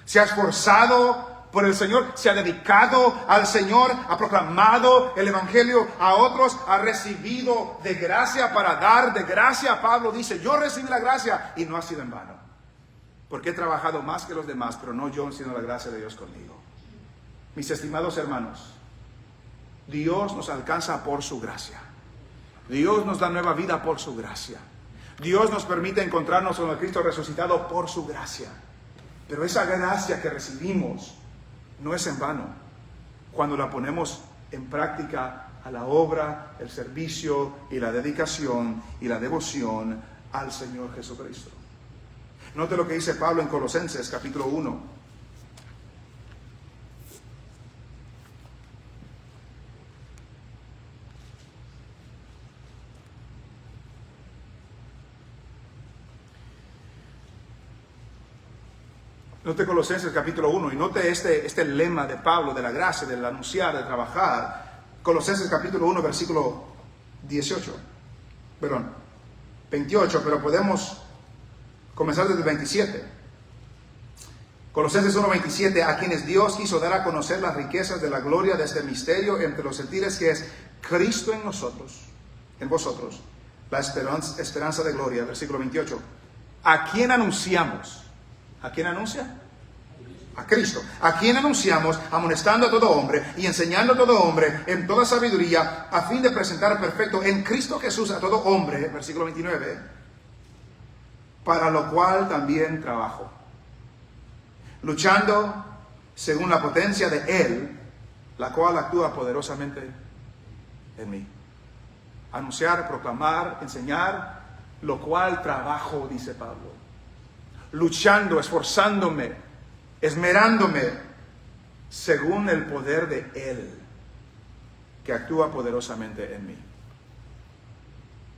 ¿Se ha esforzado por el Señor? ¿Se ha dedicado al Señor? ¿Ha proclamado el Evangelio a otros? ¿Ha recibido de gracia para dar de gracia? Pablo dice, yo recibí la gracia y no ha sido en vano. Porque he trabajado más que los demás, pero no yo, sino la gracia de Dios conmigo. Mis estimados hermanos, Dios nos alcanza por su gracia. Dios nos da nueva vida por su gracia. Dios nos permite encontrarnos con el Cristo resucitado por su gracia. Pero esa gracia que recibimos no es en vano cuando la ponemos en práctica a la obra, el servicio y la dedicación y la devoción al Señor Jesucristo. Note lo que dice Pablo en Colosenses capítulo 1, Note Colosenses capítulo 1 y note este lema de Pablo, de la gracia, del anunciar, de trabajar. Colosenses capítulo 1, versículo 28, pero podemos comenzar desde el 27. Colosenses 1:27, a quienes Dios quiso dar a conocer las riquezas de la gloria de este misterio entre los gentiles, que es Cristo en nosotros, en vosotros, la esperanza de gloria. Versículo 28. ¿A quién anunciamos? ¿A quién anuncia? A Cristo. ¿A quién anunciamos? Amonestando a todo hombre y enseñando a todo hombre en toda sabiduría, a fin de presentar perfecto en Cristo Jesús a todo hombre. Versículo 29. Para lo cual también trabajo, luchando según la potencia de Él, la cual actúa poderosamente en mí. Anunciar, proclamar, enseñar, lo cual trabajo, dice Pablo. Luchando, esforzándome, esmerándome, según el poder de Él, que actúa poderosamente en mí.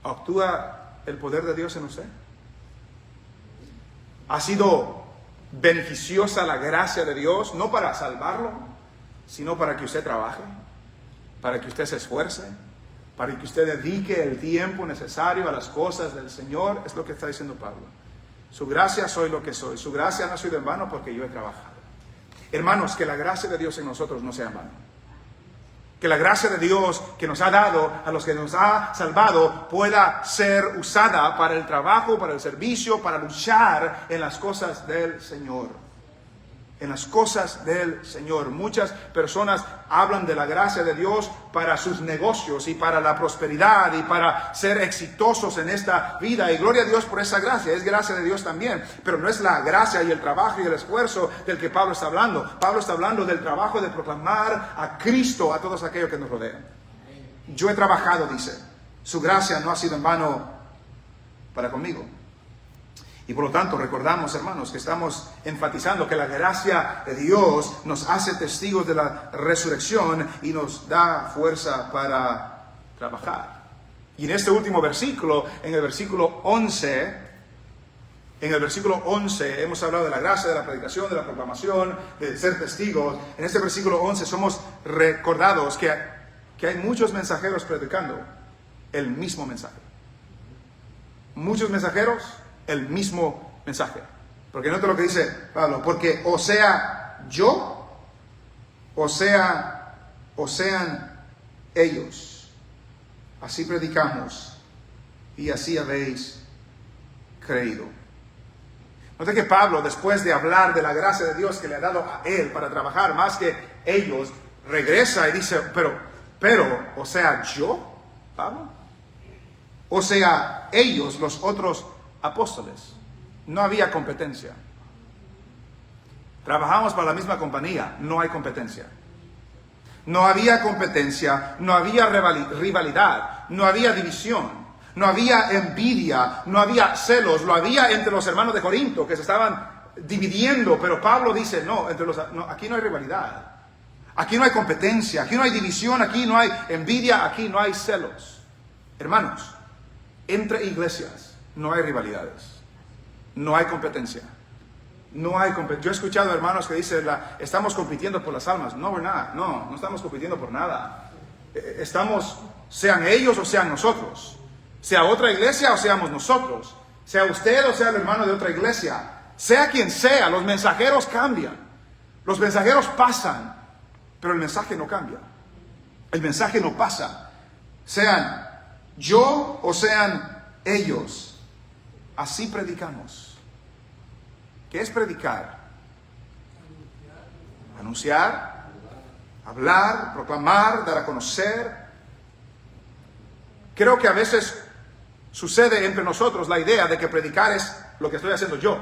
¿Actúa el poder de Dios en usted? ¿Ha sido beneficiosa la gracia de Dios, no para salvarlo, sino para que usted trabaje, para que usted se esfuerce, para que usted dedique el tiempo necesario a las cosas del Señor? Es lo que está diciendo Pablo. Su gracia soy lo que soy. Su gracia no ha sido en vano porque yo he trabajado. Hermanos, que la gracia de Dios en nosotros no sea en vano. Que la gracia de Dios que nos ha dado, a los que nos ha salvado, pueda ser usada para el trabajo, para el servicio, para luchar en las cosas del Señor. En las cosas del Señor. Muchas personas hablan de la gracia de Dios para sus negocios y para la prosperidad y para ser exitosos en esta vida. Y gloria a Dios por esa gracia. Es gracia de Dios también. Pero no es la gracia y el trabajo y el esfuerzo del que Pablo está hablando. Pablo está hablando del trabajo de proclamar a Cristo a todos aquellos que nos rodean. Yo he trabajado, dice. Su gracia no ha sido en vano para conmigo. Y por lo tanto recordamos, hermanos, que estamos enfatizando que la gracia de Dios nos hace testigos de la resurrección y nos da fuerza para trabajar. Y en este último versículo, en el versículo 11, hemos hablado de la gracia, de la predicación, de la proclamación, de ser testigos. En este versículo 11 somos recordados que hay muchos mensajeros predicando el mismo mensaje. Muchos mensajeros, el mismo mensaje. Porque nota lo que dice Pablo, porque o sea yo, o sean ellos, así predicamos y así habéis creído. Nota que Pablo, después de hablar de la gracia de Dios que le ha dado a él para trabajar más que ellos, regresa y dice, pero, o sea yo, Pablo, o sea ellos, los otros apóstoles. No había competencia. Trabajamos para la misma compañía, no hay competencia. No había competencia, no había rivalidad, no había división, no había envidia, no había celos. Lo había entre los hermanos de Corinto que se estaban dividiendo, pero Pablo dice, aquí no hay rivalidad, aquí no hay competencia, aquí no hay división, aquí no hay envidia, aquí no hay celos. Hermanos, entre iglesias no hay rivalidades, no hay competencia, no hay Yo he escuchado hermanos que dicen, estamos compitiendo por las almas. No estamos compitiendo por nada. Sean ellos o sean nosotros, sea otra iglesia o seamos nosotros, sea usted o sea el hermano de otra iglesia, sea quien sea, los mensajeros cambian, los mensajeros pasan, pero el mensaje no cambia, el mensaje no pasa. Sean yo o sean ellos, así predicamos. ¿Qué es predicar? Anunciar, hablar, proclamar, dar a conocer. Creo que a veces sucede entre nosotros la idea de que predicar es lo que estoy haciendo yo.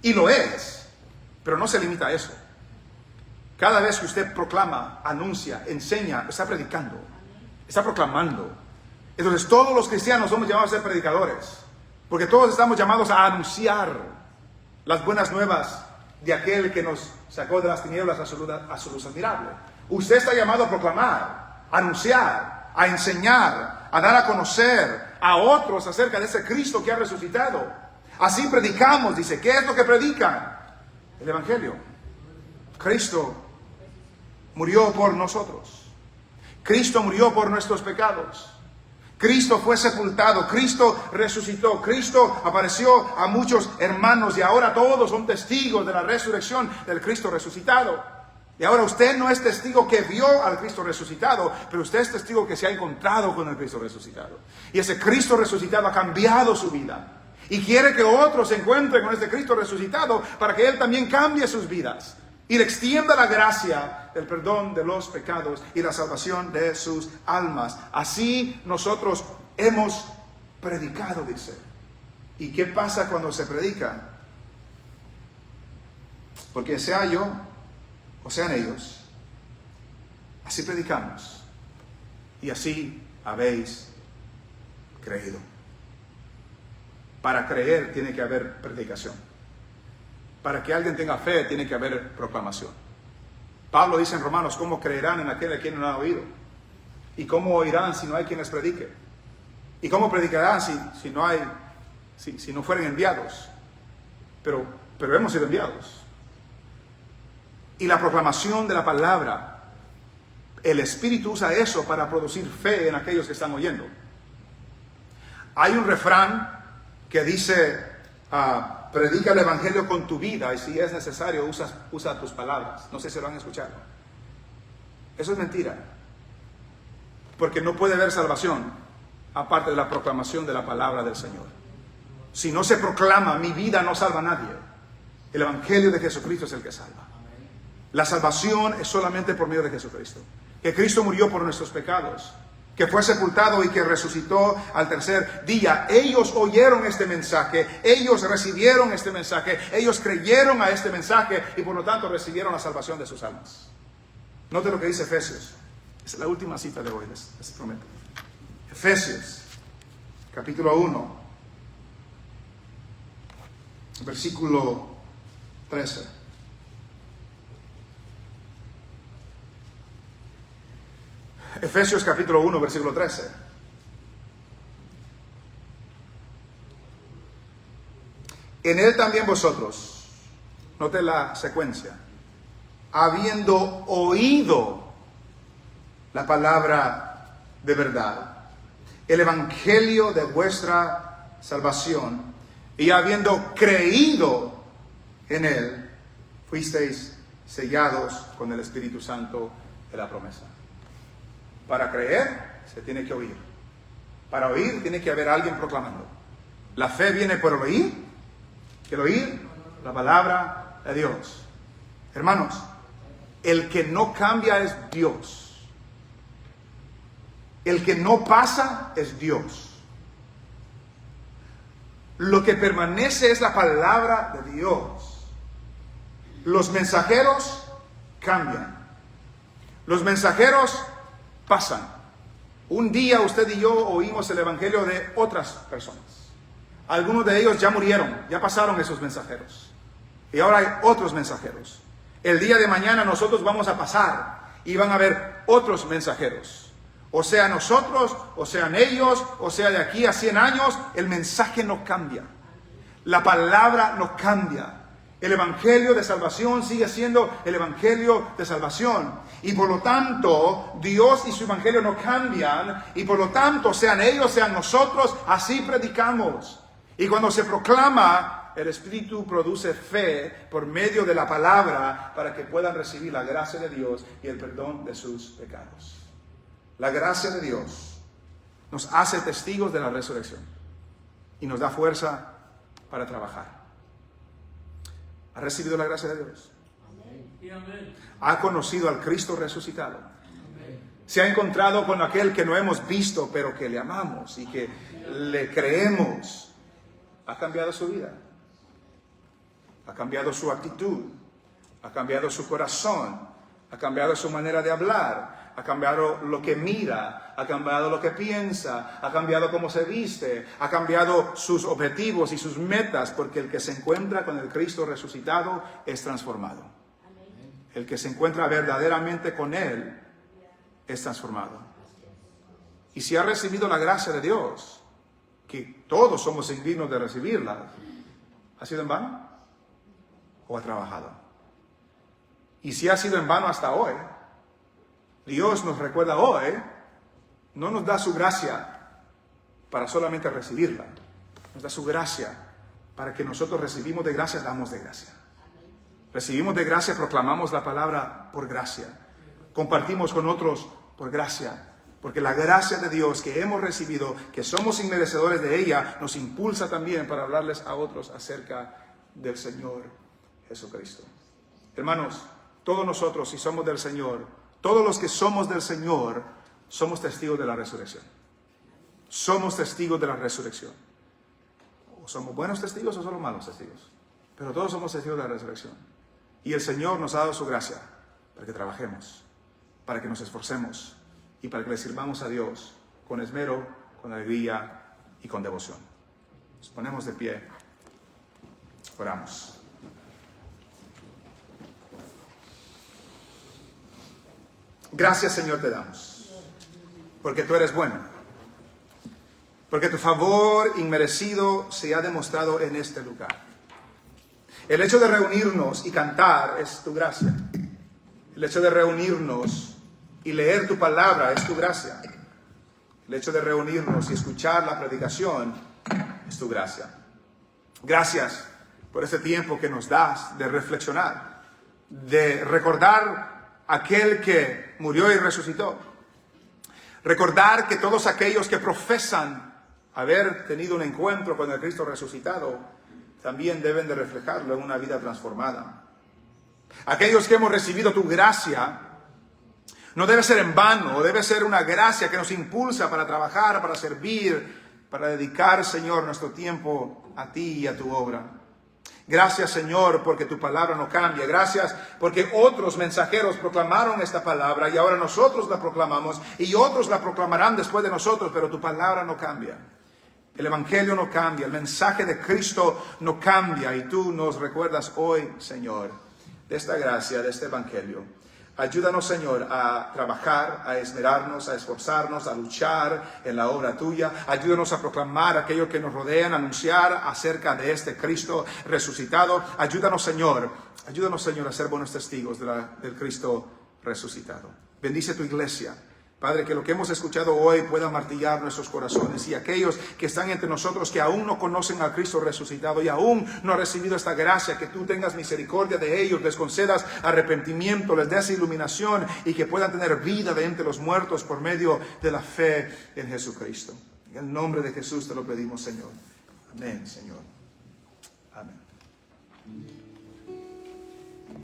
Y lo es, pero no se limita a eso. Cada vez que usted proclama, anuncia, enseña, está predicando, está proclamando. Entonces todos los cristianos somos llamados a ser predicadores. Porque todos estamos llamados a anunciar las buenas nuevas de aquel que nos sacó de las tinieblas a su luz admirable. Usted está llamado a proclamar, a anunciar, a enseñar, a dar a conocer a otros acerca de ese Cristo que ha resucitado. Así predicamos, dice. ¿Qué es lo que predican? El Evangelio. Cristo murió por nosotros. Cristo murió por nuestros pecados. Cristo fue sepultado, Cristo resucitó, Cristo apareció a muchos hermanos y ahora todos son testigos de la resurrección del Cristo resucitado. Y ahora usted no es testigo que vio al Cristo resucitado, pero usted es testigo que se ha encontrado con el Cristo resucitado. Y ese Cristo resucitado ha cambiado su vida. Y quiere que otros se encuentren con este Cristo resucitado para que Él también cambie sus vidas. Y le extienda la gracia del perdón de los pecados y la salvación de sus almas. Así nosotros hemos predicado, dice. ¿Y qué pasa cuando se predica? Porque sea yo o sean ellos, así predicamos. Y así habéis creído. Para creer tiene que haber predicación. Para que alguien tenga fe, tiene que haber proclamación. Pablo dice en Romanos, ¿cómo creerán en aquel a quien no han oído? ¿Y cómo oirán si no hay quien les predique? ¿Y cómo predicarán si no fueren enviados? Pero hemos sido enviados. Y la proclamación de la palabra, el Espíritu usa eso para producir fe en aquellos que están oyendo. Hay un refrán que dice, predica el Evangelio con tu vida y si es necesario usa tus palabras. No sé si lo han escuchado. Eso es mentira. Porque no puede haber salvación aparte de la proclamación de la palabra del Señor. Si no se proclama, mi vida no salva a nadie. El Evangelio de Jesucristo es el que salva. La salvación es solamente por medio de Jesucristo. Que Cristo murió por nuestros pecados, que fue sepultado y que resucitó al tercer día. Ellos oyeron este mensaje, ellos recibieron este mensaje, ellos creyeron a este mensaje y por lo tanto recibieron la salvación de sus almas. Note lo que dice Efesios. Es la última cita de hoy, les prometo. Efesios, capítulo 1, versículo 13. Efesios capítulo 1, versículo 13. En él también vosotros, note la secuencia, habiendo oído la palabra de verdad, el evangelio de vuestra salvación, y habiendo creído en él, fuisteis sellados con el Espíritu Santo de la promesa. Para creer se tiene que oír. Para oír tiene que haber alguien proclamando. La fe viene por el oír. El oír la palabra de Dios. Hermanos, el que no cambia es Dios. El que no pasa es Dios. Lo que permanece es la palabra de Dios. Los mensajeros cambian. Los mensajeros pasan. Un día usted y yo oímos el evangelio de otras personas. Algunos de ellos ya murieron, ya pasaron esos mensajeros. Y ahora hay otros mensajeros. El día de mañana nosotros vamos a pasar y van a haber otros mensajeros. O sea nosotros, o sean ellos, o sea de aquí a 100 años, el mensaje no cambia. La palabra no cambia. El evangelio de salvación sigue siendo el evangelio de salvación. Y por lo tanto, Dios y su evangelio no cambian. Y por lo tanto, sean ellos, sean nosotros, así predicamos. Y cuando se proclama, el Espíritu produce fe por medio de la palabra para que puedan recibir la gracia de Dios y el perdón de sus pecados. La gracia de Dios nos hace testigos de la resurrección y nos da fuerza para trabajar. ¿Ha recibido la gracia de Dios? Amén. ¿Ha conocido al Cristo resucitado? Amén. ¿Se ha encontrado con aquel que no hemos visto, pero que le amamos y que le creemos? ¿Ha cambiado su vida? ¿Ha cambiado su actitud? ¿Ha cambiado su corazón? ¿Ha cambiado su manera de hablar? Ha cambiado lo que mira, ha cambiado lo que piensa, ha cambiado cómo se viste, ha cambiado sus objetivos y sus metas, porque el que se encuentra con el Cristo resucitado es transformado. El que se encuentra verdaderamente con Él es transformado. Y si ha recibido la gracia de Dios, que todos somos indignos de recibirla, ¿ha sido en vano? o ha trabajado. Y si ha sido en vano hasta hoy, Dios nos recuerda hoy, no nos da su gracia para solamente recibirla. Nos da su gracia para que nosotros recibimos de gracia, damos de gracia. Recibimos de gracia, proclamamos la palabra por gracia. Compartimos con otros por gracia. Porque la gracia de Dios que hemos recibido, que somos inmerecedores de ella, nos impulsa también para hablarles a otros acerca del Señor Jesucristo. Hermanos, todos nosotros, si somos del Señor, todos los que somos del Señor, somos testigos de la resurrección. Somos testigos de la resurrección. O somos buenos testigos o somos malos testigos. Pero todos somos testigos de la resurrección. Y el Señor nos ha dado su gracia para que trabajemos, para que nos esforcemos y para que le sirvamos a Dios con esmero, con alegría y con devoción. Nos ponemos de pie. Oramos. Gracias, Señor, te damos, porque tú eres bueno, porque tu favor inmerecido se ha demostrado en este lugar. El hecho de reunirnos y cantar es tu gracia. El hecho de reunirnos y leer tu palabra es tu gracia. El hecho de reunirnos y escuchar la predicación es tu gracia. Gracias por este tiempo que nos das de reflexionar, de recordar aquel que murió y resucitó. Recordar que todos aquellos que profesan haber tenido un encuentro con el Cristo resucitado también deben de reflejarlo en una vida transformada. Aquellos que hemos recibido tu gracia no debe ser en vano, debe ser una gracia que nos impulsa para trabajar, para servir, para dedicar, Señor, nuestro tiempo a ti y a tu obra. Gracias, Señor, porque tu palabra no cambia. Gracias porque otros mensajeros proclamaron esta palabra y ahora nosotros la proclamamos y otros la proclamarán después de nosotros, pero tu palabra no cambia. El evangelio no cambia, el mensaje de Cristo no cambia y tú nos recuerdas hoy, Señor, de esta gracia, de este evangelio. Ayúdanos, Señor, a trabajar, a esmerarnos, a esforzarnos, a luchar en la obra tuya. Ayúdanos a proclamar a aquellos que nos rodean, a anunciar acerca de este Cristo resucitado. Ayúdanos, Señor, a ser buenos testigos del Cristo resucitado. Bendice tu iglesia. Padre, que lo que hemos escuchado hoy pueda martillar nuestros corazones y aquellos que están entre nosotros que aún no conocen al Cristo resucitado y aún no han recibido esta gracia, que tú tengas misericordia de ellos, les concedas arrepentimiento, les des iluminación y que puedan tener vida de entre los muertos por medio de la fe en Jesucristo. En el nombre de Jesús te lo pedimos, Señor. Amén, Señor. Amén.